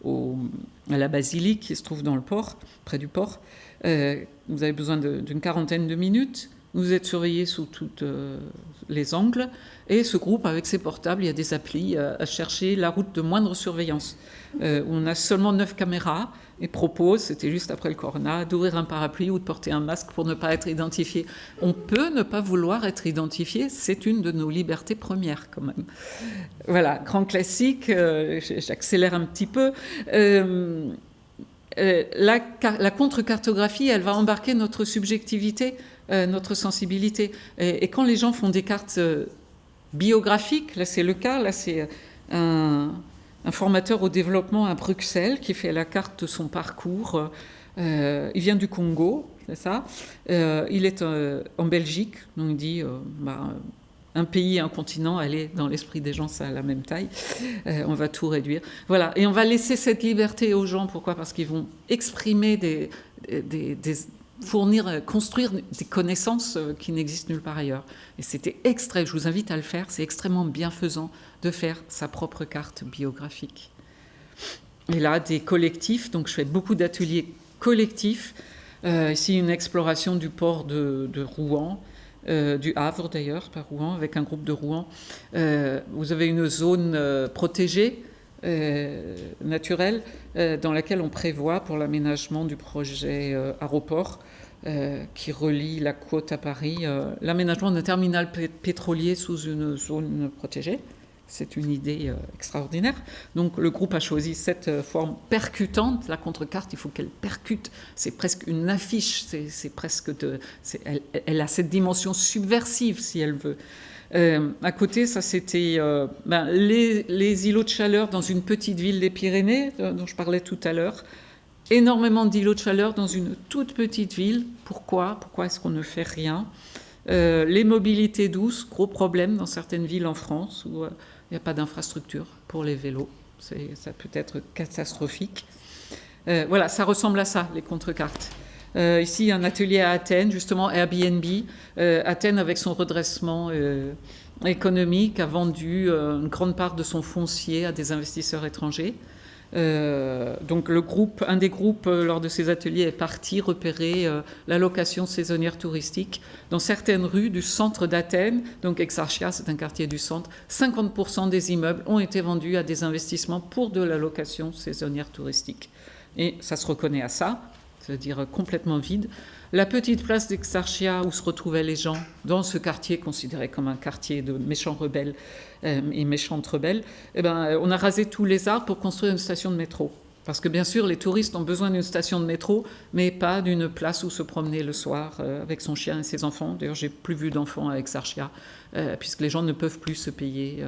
à la basilique qui se trouve dans le port, près du port, vous avez besoin d'une quarantaine de minutes. Vous êtes surveillé sous tous les angles. Et ce groupe, avec ses portables, il y a des applis à chercher la route de moindre surveillance. On a seulement 9 caméras et propose, c'était juste après le corona, d'ouvrir un parapluie ou de porter un masque pour ne pas être identifié. On peut ne pas vouloir être identifié, c'est une de nos libertés premières quand même. Voilà, grand classique, j'accélère un petit peu. La contre-cartographie, elle va embarquer notre subjectivité, notre sensibilité. Et quand les gens font des cartes biographiques, là c'est le cas, là c'est un formateur au développement à Bruxelles qui fait la carte de son parcours. Il vient du Congo, c'est ça. Il est en Belgique, donc il dit un pays, un continent, allez, dans l'esprit des gens, ça a la même taille. On va tout réduire. Voilà, et on va laisser cette liberté aux gens. Pourquoi ? Parce qu'ils vont exprimer construire des connaissances qui n'existent nulle part ailleurs. Et je vous invite à le faire, c'est extrêmement bienfaisant de faire sa propre carte biographique. Et là, des collectifs, donc je fais beaucoup d'ateliers collectifs. Ici, une exploration du port de Rouen, du Havre d'ailleurs, pas Rouen, avec un groupe de Rouen. Vous avez une zone protégée, naturelle, dans laquelle on prévoit pour l'aménagement du projet aéroport qui relie la côte à Paris, l'aménagement d'un terminal pétrolier sous une zone protégée. C'est une idée extraordinaire. Donc le groupe a choisi cette forme percutante. La contre-carte, il faut qu'elle percute. C'est presque une affiche. Elle a cette dimension subversive, si elle veut. À côté, ça c'était les îlots de chaleur dans une petite ville des Pyrénées, dont je parlais tout à l'heure. Énormément d'îlots de chaleur dans une toute petite ville. Pourquoi est-ce qu'on ne fait rien ? Les mobilités douces, gros problème dans certaines villes en France où il n'y a pas d'infrastructure pour les vélos. Ça peut être catastrophique. Voilà, ça ressemble à ça, les contrecartes. Ici, un atelier à Athènes, justement Airbnb. Athènes, avec son redressement économique, a vendu une grande part de son foncier à des investisseurs étrangers. Donc un des groupes lors de ces ateliers est parti repérer la location saisonnière touristique dans certaines rues du centre d'Athènes. Donc Exarchia, c'est un quartier du centre. 50% des immeubles ont été vendus à des investissements pour de la location saisonnière touristique. Et ça se reconnaît à ça, c'est-à-dire complètement vide. La petite place d'Exarchia où se retrouvaient les gens dans ce quartier considéré comme un quartier de méchants rebelles et méchantes rebelles, on a rasé tous les arbres pour construire une station de métro. Parce que bien sûr, les touristes ont besoin d'une station de métro, mais pas d'une place où se promener le soir avec son chien et ses enfants. D'ailleurs, j'ai plus vu d'enfants à Exarchia, puisque les gens ne peuvent plus se payer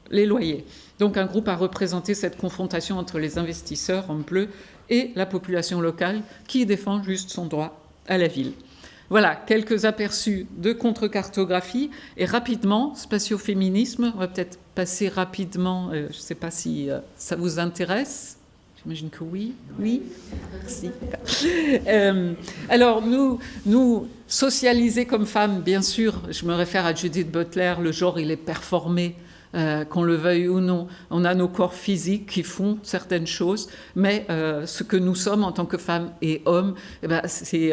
les loyers. Donc un groupe a représenté cette confrontation entre les investisseurs en bleu et la population locale qui défend juste son droit à la ville. Voilà, quelques aperçus de contre-cartographie. Et rapidement, spatioféminisme, on va peut-être passer rapidement, je ne sais pas si ça vous intéresse. J'imagine que oui. Oui, merci. Alors, nous, socialisés comme femmes, bien sûr, je me réfère à Judith Butler, le genre, il est performé. Qu'on le veuille ou non, on a nos corps physiques qui font certaines choses, mais ce que nous sommes en tant que femmes et hommes, c'est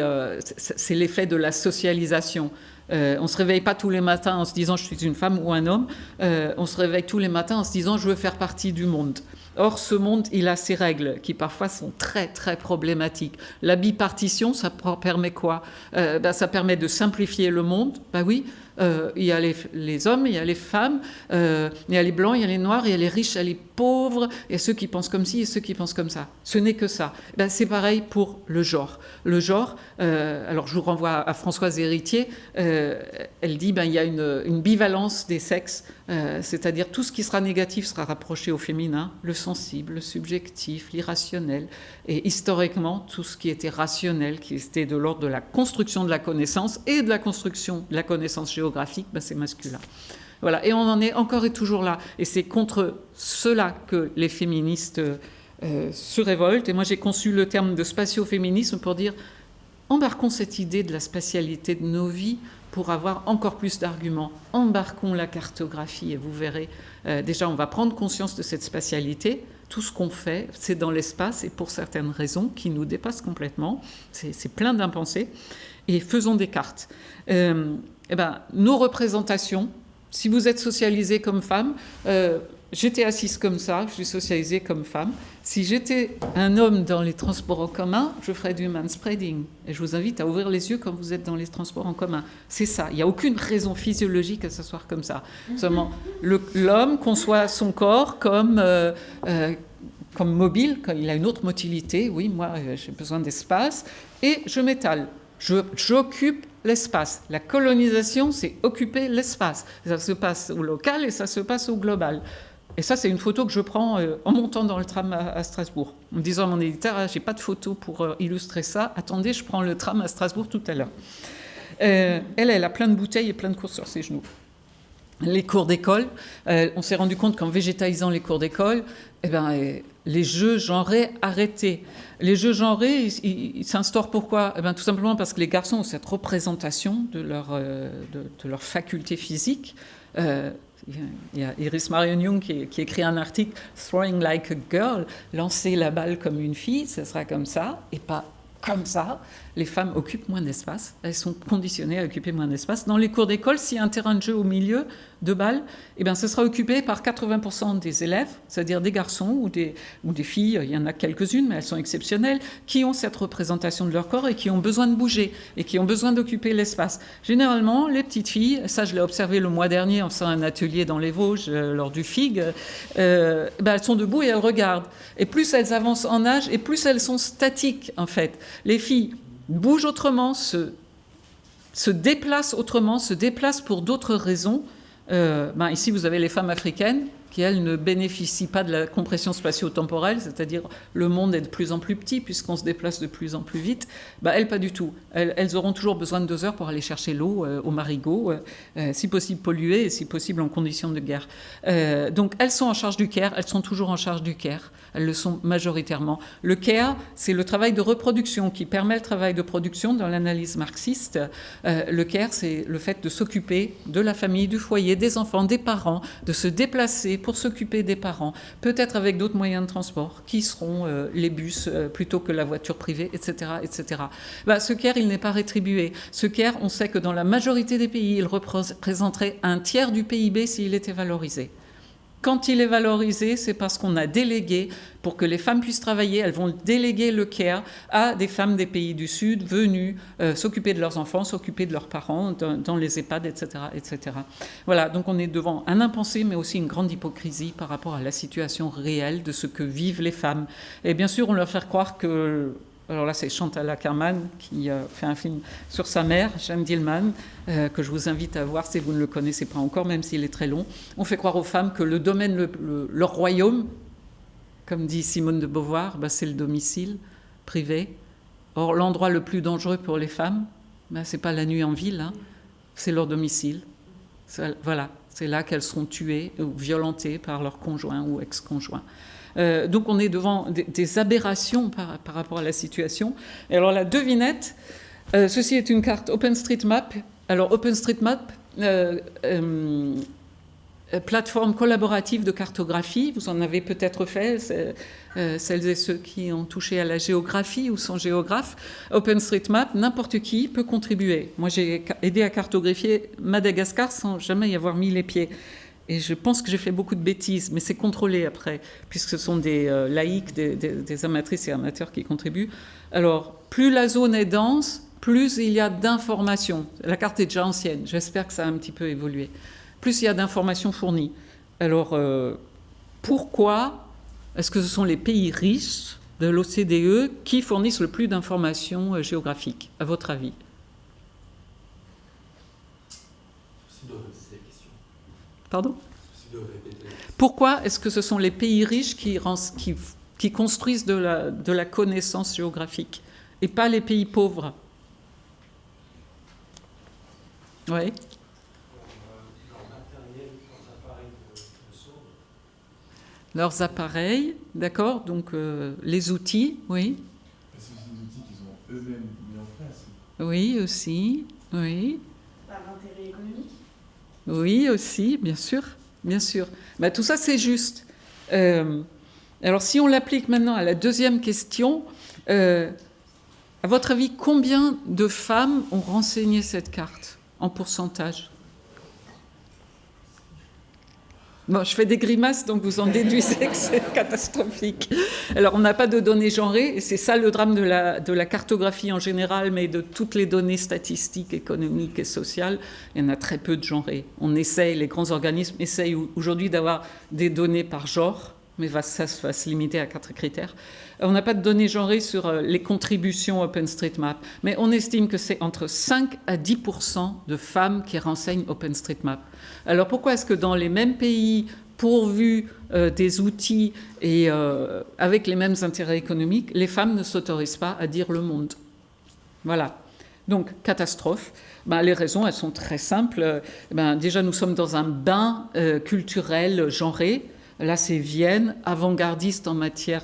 l'effet de la socialisation. On ne se réveille pas tous les matins en se disant « je suis une femme ou un homme », on se réveille tous les matins en se disant « je veux faire partie du monde ». Or, ce monde, il a ses règles qui parfois sont très, très problématiques. La bipartition, ça permet quoi ? Ça permet de simplifier le monde. Oui, il y a les hommes, il y a les femmes, il y a les blancs, il y a les noirs, il y a les riches, il y a les pauvres, il y a ceux qui pensent comme ci et ceux qui pensent comme ça. Ce n'est que ça. Ben, c'est pareil pour le genre. Le genre, alors je vous renvoie à Françoise Héritier, elle dit ben, il y a une bivalence des sexes, c'est-à-dire tout ce qui sera négatif sera rapproché au féminin, le sensible, le subjectif, l'irrationnel, et historiquement, tout ce qui était rationnel, qui était de l'ordre de la construction de la connaissance et de la construction de la connaissance géographique, ben, c'est masculin. Voilà. Et on en est encore et toujours là. Et c'est contre cela que les féministes se révoltent. Et moi, j'ai conçu le terme de spatioféminisme pour dire embarquons cette idée de la spatialité de nos vies pour avoir encore plus d'arguments. Embarquons la cartographie et vous verrez, déjà, on va prendre conscience de cette spatialité. Tout ce qu'on fait, c'est dans l'espace et pour certaines raisons qui nous dépassent complètement. C'est plein d'impensés. Et faisons des cartes. Nos représentations, si vous êtes socialisé comme femme, j'étais assise comme ça, je suis socialisée comme femme. Si j'étais un homme dans les transports en commun, je ferais du manspreading. Et je vous invite à ouvrir les yeux quand vous êtes dans les transports en commun. C'est ça, il n'y a aucune raison physiologique à s'asseoir comme ça. Seulement, l'homme conçoit son corps comme mobile, quand il a une autre motilité. Oui, moi, j'ai besoin d'espace. Et je m'étale. J'occupe l'espace. La colonisation, c'est occuper l'espace. Ça se passe au local et ça se passe au global. Et ça, c'est une photo que je prends en montant dans le tram à Strasbourg, en me disant à mon éditeur, j'ai pas de photo pour illustrer ça. Attendez, je prends le tram à Strasbourg tout à l'heure. Elle a plein de bouteilles et plein de courses sur ses genoux. Les cours d'école, on s'est rendu compte qu'en végétalisant les cours d'école, les jeux genrés arrêtés. Les jeux genrés, ils s'instaurent pourquoi ? Tout simplement parce que les garçons ont cette représentation de leur faculté physique. Il y a Iris Marion Young qui écrit un article « Throwing like a girl », lancer la balle comme une fille, ça sera comme ça, et pas comme ça. Les femmes occupent moins d'espace, elles sont conditionnées à occuper moins d'espace. Dans les cours d'école, s'il y a un terrain de jeu au milieu de balles, ce sera occupé par 80% des élèves, c'est-à-dire des garçons ou des filles, il y en a quelques-unes, mais elles sont exceptionnelles, qui ont cette représentation de leur corps et qui ont besoin de bouger et qui ont besoin d'occuper l'espace. Généralement, les petites filles, ça je l'ai observé le mois dernier en faisant un atelier dans les Vosges lors du FIG, elles sont debout et elles regardent. Et plus elles avancent en âge, et plus elles sont statiques en fait. Les filles bougent autrement, se déplacent autrement, se déplacent pour d'autres raisons. Ici, vous avez les femmes africaines qui, elles, ne bénéficient pas de la compression spatio-temporelle, c'est-à-dire le monde est de plus en plus petit puisqu'on se déplace de plus en plus vite. Elles, pas du tout. Elles auront toujours besoin de 2 heures pour aller chercher l'eau au marigot, si possible polluée et si possible en conditions de guerre. Donc, elles sont en charge du care, elles sont toujours en charge du care. Elles le sont majoritairement. Le care, c'est le travail de reproduction qui permet le travail de production dans l'analyse marxiste. Le care, c'est le fait de s'occuper de la famille, du foyer, des enfants, des parents, de se déplacer pour s'occuper des parents, peut-être avec d'autres moyens de transport, qui seront les bus plutôt que la voiture privée, etc. etc. Ce care, il n'est pas rétribué. Ce care, on sait que dans la majorité des pays, il représenterait 1/3 du PIB s'il était valorisé. Quand il est valorisé, c'est parce qu'on a délégué, pour que les femmes puissent travailler, elles vont déléguer le care à des femmes des pays du Sud venues s'occuper de leurs enfants, s'occuper de leurs parents dans les EHPAD, etc., etc. Voilà, donc on est devant un impensé, mais aussi une grande hypocrisie par rapport à la situation réelle de ce que vivent les femmes. Et bien sûr, on leur fait croire que... Alors là, c'est Chantal Akerman qui fait un film sur sa mère, Jeanne Dillman, que je vous invite à voir si vous ne le connaissez pas encore, même s'il est très long. On fait croire aux femmes que le domaine, leur royaume, comme dit Simone de Beauvoir, c'est le domicile privé. Or, l'endroit le plus dangereux pour les femmes, c'est pas la nuit en ville, c'est leur domicile. Voilà, c'est là qu'elles seront tuées ou violentées par leur conjoint ou ex-conjoint. Donc on est devant des aberrations par rapport à la situation. Et alors la devinette, ceci est une carte OpenStreetMap. Alors OpenStreetMap, plateforme collaborative de cartographie, vous en avez peut-être fait, celles et ceux qui ont touché à la géographie ou sont géographes. OpenStreetMap, n'importe qui peut contribuer. Moi j'ai aidé à cartographier Madagascar sans jamais y avoir mis les pieds. Et je pense que j'ai fait beaucoup de bêtises, mais c'est contrôlé après, puisque ce sont des laïcs, des amatrices et amateurs qui contribuent. Alors, plus la zone est dense, plus il y a d'informations. La carte est déjà ancienne, j'espère que ça a un petit peu évolué. Plus il y a d'informations fournies. Alors, pourquoi est-ce que ce sont les pays riches de l'OCDE qui fournissent le plus d'informations géographiques, à votre avis? Pardon? Pourquoi est-ce que ce sont les pays riches qui construisent de la connaissance géographique et pas les pays pauvres? Oui. Leurs appareils, d'accord, donc les outils, oui. C'est des outils qu'ils ont eux-mêmes mis en place. Oui, aussi, oui. Par intérêt économique? Oui, aussi, bien sûr, bien sûr. Bah, tout ça, c'est juste. Alors, si on l'applique maintenant à la deuxième question, à votre avis, combien de femmes ont renseigné cette carte en pourcentage? Bon, je fais des grimaces, donc vous en déduisez que c'est catastrophique. Alors, on n'a pas de données genrées, et c'est ça le drame de la cartographie en général, mais de toutes les données statistiques, économiques et sociales, il y en a très peu de genrées. On essaye, les grands organismes essayent aujourd'hui d'avoir des données par genre, mais ça va se limiter à 4 critères. On n'a pas de données genrées sur les contributions OpenStreetMap, mais on estime que c'est entre 5 à 10% de femmes qui renseignent OpenStreetMap. Alors pourquoi est-ce que dans les mêmes pays pourvus des outils et avec les mêmes intérêts économiques, les femmes ne s'autorisent pas à dire le monde? Voilà. Donc, catastrophe. Les raisons, elles sont très simples. Déjà, nous sommes dans un bain culturel genré. Là, c'est Vienne, avant-gardiste en matière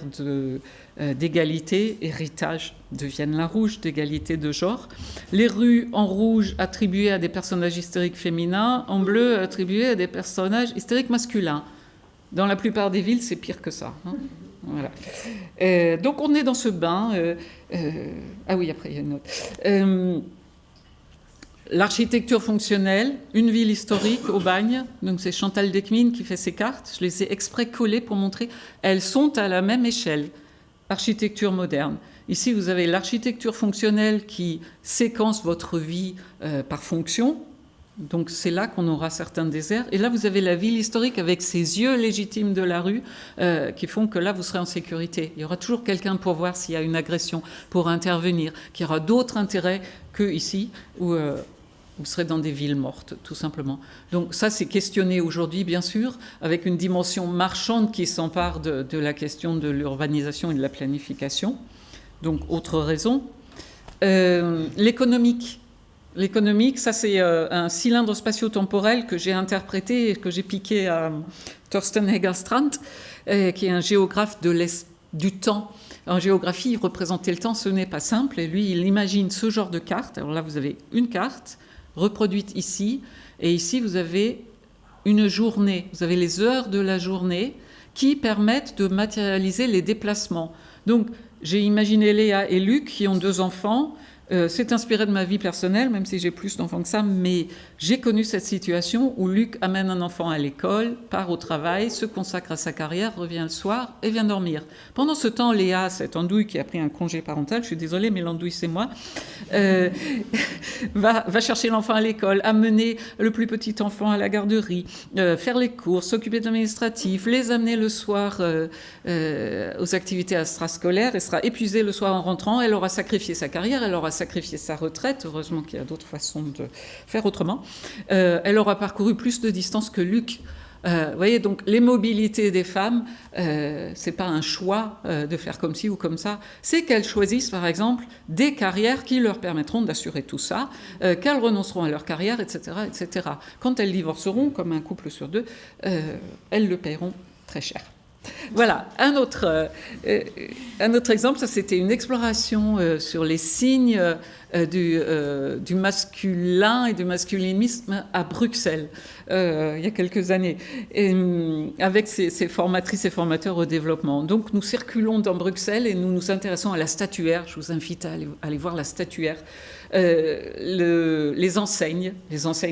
d'égalité, héritage de Vienne-la-Rouge, d'égalité de genre. Les rues en rouge attribuées à des personnages historiques féminins, en bleu attribuées à des personnages historiques masculins. Dans la plupart des villes, c'est pire que ça. Hein. Voilà. Donc, on est dans ce bain. Ah oui, après, il y a une autre. L'architecture fonctionnelle, une ville historique au Bagne, donc c'est Chantal Decmine qui fait ces cartes, je les ai exprès collées pour montrer, elles sont à la même échelle, architecture moderne. Ici, vous avez l'architecture fonctionnelle qui séquence votre vie par fonction, donc c'est là qu'on aura certains déserts, et là vous avez la ville historique avec ses yeux légitimes de la rue qui font que là vous serez en sécurité. Il y aura toujours quelqu'un pour voir s'il y a une agression, pour intervenir, qui aura d'autres intérêts que ici où vous serez dans des villes mortes, tout simplement. Donc ça, c'est questionné aujourd'hui, bien sûr, avec une dimension marchande qui s'empare de la question de l'urbanisation et de la planification. Donc, autre raison. L'économique. L'économique, ça, c'est un cylindre spatio-temporel que j'ai interprété et que j'ai piqué à Thorsten Hegerstrand, qui est un géographe du temps. En géographie, représenter le temps, ce n'est pas simple. Et lui, il imagine ce genre de carte. Alors là, vous avez une carte reproduite ici, et ici vous avez une journée, vous avez les heures de la journée qui permettent de matérialiser les déplacements. Donc j'ai imaginé Léa et Luc qui ont 2 enfants, c'est inspiré de ma vie personnelle, même si j'ai plus d'enfants que ça, mais j'ai connu cette situation où Luc amène un enfant à l'école, part au travail, se consacre à sa carrière, revient le soir et vient dormir. Pendant ce temps, Léa, cette andouille qui a pris un congé parental, je suis désolée, mais l'andouille c'est moi, va chercher l'enfant à l'école, amener le plus petit enfant à la garderie, faire les courses, s'occuper de l'administratif, les amener le soir aux activités extrascolaires, elle sera épuisée le soir en rentrant, elle aura sacrifié sa carrière, elle aura sacrifié sa retraite, heureusement qu'il y a d'autres façons de faire autrement. Elle aura parcouru plus de distance que Luc. Vous voyez, donc les mobilités des femmes, c'est pas un choix de faire comme ci ou comme ça, c'est qu'elles choisissent par exemple des carrières qui leur permettront d'assurer tout ça, qu'elles renonceront à leur carrière, etc., etc. Quand elles divorceront, comme un couple sur 2, elles le paieront très cher. Voilà, un autre exemple, ça c'était une exploration sur les signes du masculin et du masculinisme à Bruxelles, il y a quelques années, et, avec ces formatrices et formateurs au développement. Donc nous circulons dans Bruxelles et nous nous intéressons à la statuaire. Je vous invite à aller voir la statuaire. Les enseignes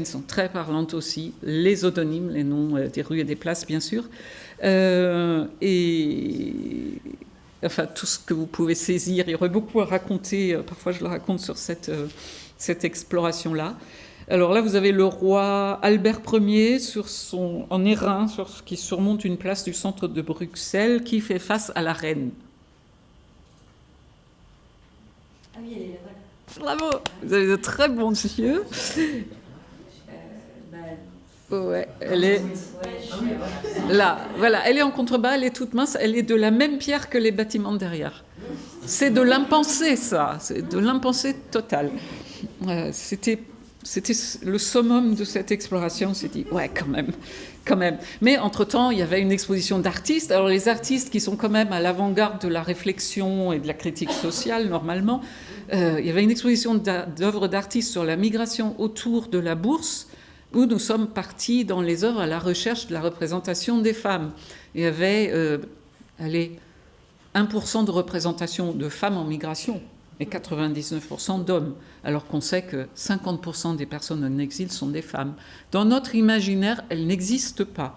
sont très parlantes aussi, les odonymes, les noms des rues et des places bien sûr. Et enfin tout ce que vous pouvez saisir. Il y aurait beaucoup à raconter, parfois je le raconte sur cette exploration-là. Alors là, vous avez le roi Albert Ier en airain, qui surmonte une place du centre de Bruxelles, qui fait face à la reine. Ah oui, elle est là, voilà. Bravo, vous avez de très bons yeux. Ouais, elle est là, voilà, elle est en contrebas, elle est toute mince, elle est de la même pierre que les bâtiments de derrière. C'est de l'impensé, ça, c'est de l'impensé total. C'était le summum de cette exploration. On s'est dit, ouais, quand même. Mais entre-temps, il y avait une exposition d'artistes. Alors les artistes qui sont quand même à l'avant-garde de la réflexion et de la critique sociale, normalement, il y avait une exposition d'œuvres d'artistes sur la migration autour de la bourse, où nous sommes partis dans les œuvres à la recherche de la représentation des femmes. Il y avait 1% de représentation de femmes en migration et 99% d'hommes, alors qu'on sait que 50% des personnes en exil sont des femmes. Dans notre imaginaire, elles n'existent pas.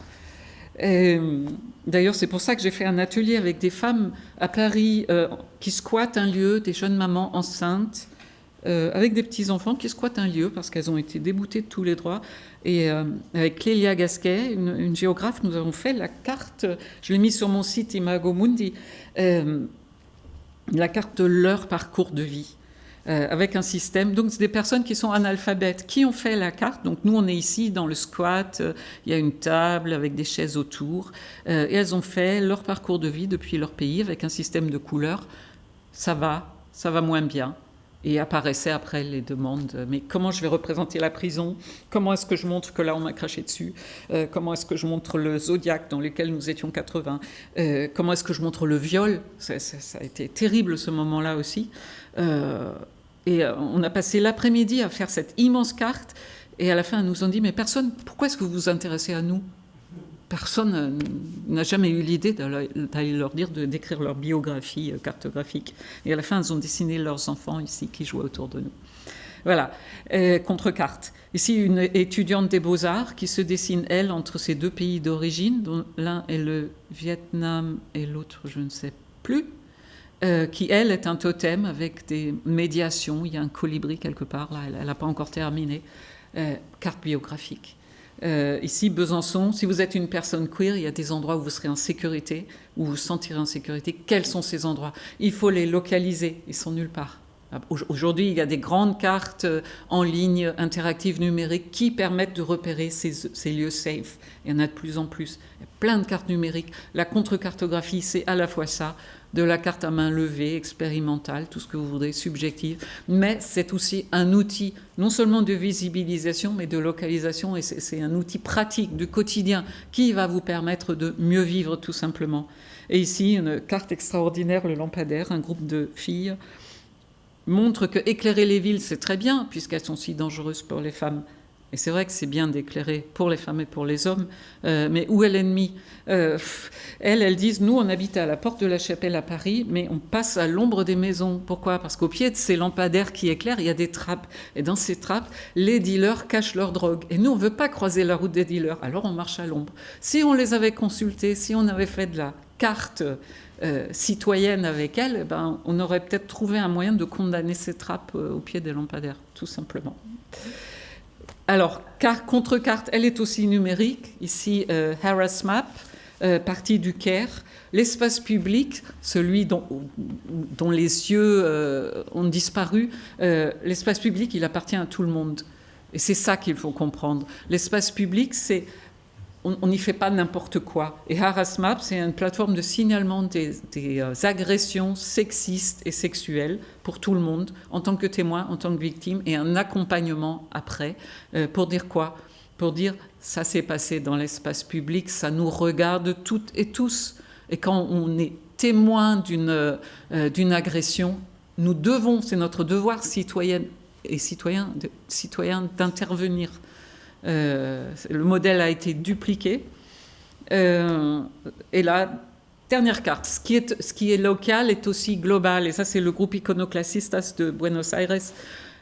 D'ailleurs, c'est pour ça que j'ai fait un atelier avec des femmes à Paris qui squattent un lieu, des jeunes mamans enceintes, avec des petits-enfants qui squattent un lieu parce qu'elles ont été déboutées de tous les droits. Et avec Clélia Gasquet, une géographe, nous avons fait la carte, je l'ai mise sur mon site Imago Mundi, la carte de leur parcours de vie, avec un système. Donc, c'est des personnes qui sont analphabètes, qui ont fait la carte. Donc, nous, on est ici dans le squat, il y a une table avec des chaises autour, et elles ont fait leur parcours de vie depuis leur pays avec un système de couleurs. Ça va moins bien. Et apparaissaient après les demandes. Mais comment je vais représenter la prison? Comment est-ce que je montre que là, on m'a craché dessus? Comment est-ce que je montre le Zodiac dans lequel nous étions 80? Comment est-ce que je montre le viol? Ça a été terrible ce moment-là aussi. Et on a passé l'après-midi à faire cette immense carte. Et à la fin, elles nous ont dit, mais pourquoi est-ce que vous vous intéressez à nous? Personne n'a jamais eu l'idée d'aller leur dire de décrire leur biographie cartographique. Et à la fin, elles ont dessiné leurs enfants ici qui jouaient autour de nous. Voilà, contre-carte. Ici, une étudiante des Beaux-Arts qui se dessine, elle, entre ces deux pays d'origine, dont l'un est le Vietnam et l'autre, je ne sais plus, qui, elle, est un totem avec des médiations. Il y a un colibri quelque part, là, elle n'a pas encore terminé. Carte biographique. Ici, Besançon, si vous êtes une personne queer, il y a des endroits où vous serez en sécurité, où vous vous sentirez en sécurité. Quels sont ces endroits? Il faut les localiser, ils sont nulle part. Aujourd'hui, il y a des grandes cartes en ligne, interactives, numériques, qui permettent de repérer ces lieux safe. Il y en a de plus en plus. Il y a plein de cartes numériques. La contre-cartographie, c'est à la fois ça, de la carte à main levée, expérimentale, tout ce que vous voudrez, subjective, mais c'est aussi un outil non seulement de visibilisation, mais de localisation, et c'est un outil pratique du quotidien qui va vous permettre de mieux vivre tout simplement. Et ici, une carte extraordinaire, le lampadaire, un groupe de filles, montre que éclairer les villes, c'est très bien, puisqu'elles sont si dangereuses pour les femmes. Et c'est vrai que c'est bien d'éclairer pour les femmes et pour les hommes, mais où est l'ennemi? Elles disent, nous, on habite à la porte de la Chapelle à Paris, mais on passe à l'ombre des maisons. Pourquoi? Parce qu'au pied de ces lampadaires qui éclairent, il y a des trappes. Et dans ces trappes, les dealers cachent leur drogue. Et nous, on ne veut pas croiser la route des dealers, alors on marche à l'ombre. Si on les avait consultés, si on avait fait de la carte citoyenne avec elles, ben, on aurait peut-être trouvé un moyen de condamner ces trappes au pied des lampadaires, tout simplement. Alors, contre-carte, elle est aussi numérique. Ici, Harris Map, partie du Caire. L'espace public, celui dont les yeux ont disparu, l'espace public, il appartient à tout le monde. Et c'est ça qu'il faut comprendre. L'espace public, c'est... On n'y fait pas n'importe quoi. Et Harassmap, c'est une plateforme de signalement des agressions sexistes et sexuelles pour tout le monde, en tant que témoin, en tant que victime, et un accompagnement après. Pour dire quoi? Pour dire, ça s'est passé dans l'espace public, ça nous regarde toutes et tous. Et quand on est témoin d'une agression, nous devons, c'est notre devoir citoyen et citoyen d'intervenir. Le modèle a été dupliqué. Et la dernière carte, ce qui est local est aussi global. Et ça, c'est le groupe Iconoclastistas de Buenos Aires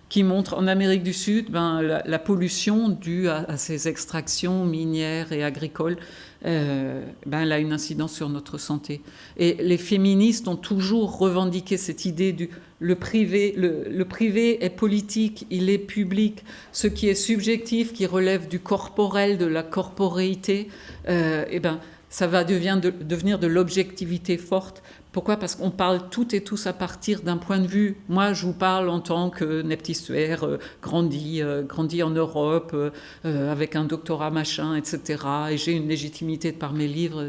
qui montre en Amérique du Sud la pollution due à ces extractions minières et agricoles. Elle a une incidence sur notre santé. Et les féministes ont toujours revendiqué cette idée du le privé est politique, il est public. Ce qui est subjectif, qui relève du corporel, de la corporéité, ça va devenir de l'objectivité forte. Pourquoi ? Parce qu'on parle toutes et tous à partir d'un point de vue. Moi, je vous parle en tant que neptisuaire, grandi en Europe, avec un doctorat machin, etc. Et j'ai une légitimité par mes livres.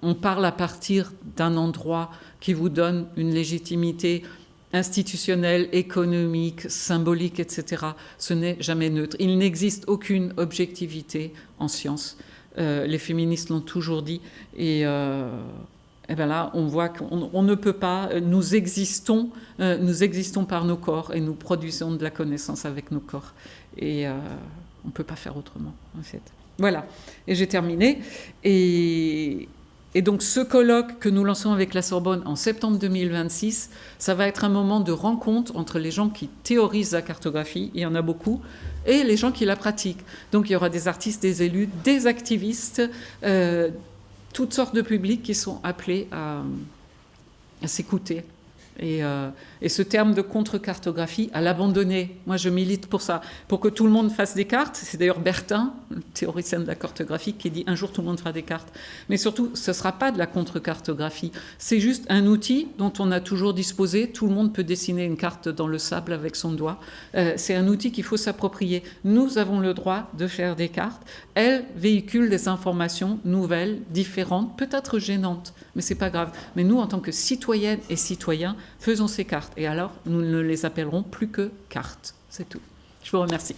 On parle à partir d'un endroit qui vous donne une légitimité institutionnelle, économique, symbolique, etc. Ce n'est jamais neutre. Il n'existe aucune objectivité en science. Les féministes l'ont toujours dit. Et là, on voit qu'on ne peut pas. Nous existons par nos corps et nous produisons de la connaissance avec nos corps. Et on ne peut pas faire autrement, en fait. Voilà. Et j'ai terminé. Et donc, ce colloque que nous lançons avec la Sorbonne en septembre 2026, ça va être un moment de rencontre entre les gens qui théorisent la cartographie, il y en a beaucoup, et les gens qui la pratiquent. Donc, il y aura des artistes, des élus, des activistes, toutes sortes de publics qui sont appelés à s'écouter. Et ce terme de contre-cartographie, à l'abandonner. Moi, je milite pour ça, pour que tout le monde fasse des cartes. C'est d'ailleurs Bertin, le théoricien de la cartographie, qui dit « un jour, tout le monde fera des cartes ». Mais surtout, ce ne sera pas de la contre-cartographie. C'est juste un outil dont on a toujours disposé. Tout le monde peut dessiner une carte dans le sable avec son doigt. C'est un outil qu'il faut s'approprier. Nous avons le droit de faire des cartes. Elles véhiculent des informations nouvelles, différentes, peut-être gênantes, mais ce n'est pas grave. Mais nous, en tant que citoyennes et citoyens, faisons ces cartes. Et alors, nous ne les appellerons plus que cartes. C'est tout. Je vous remercie.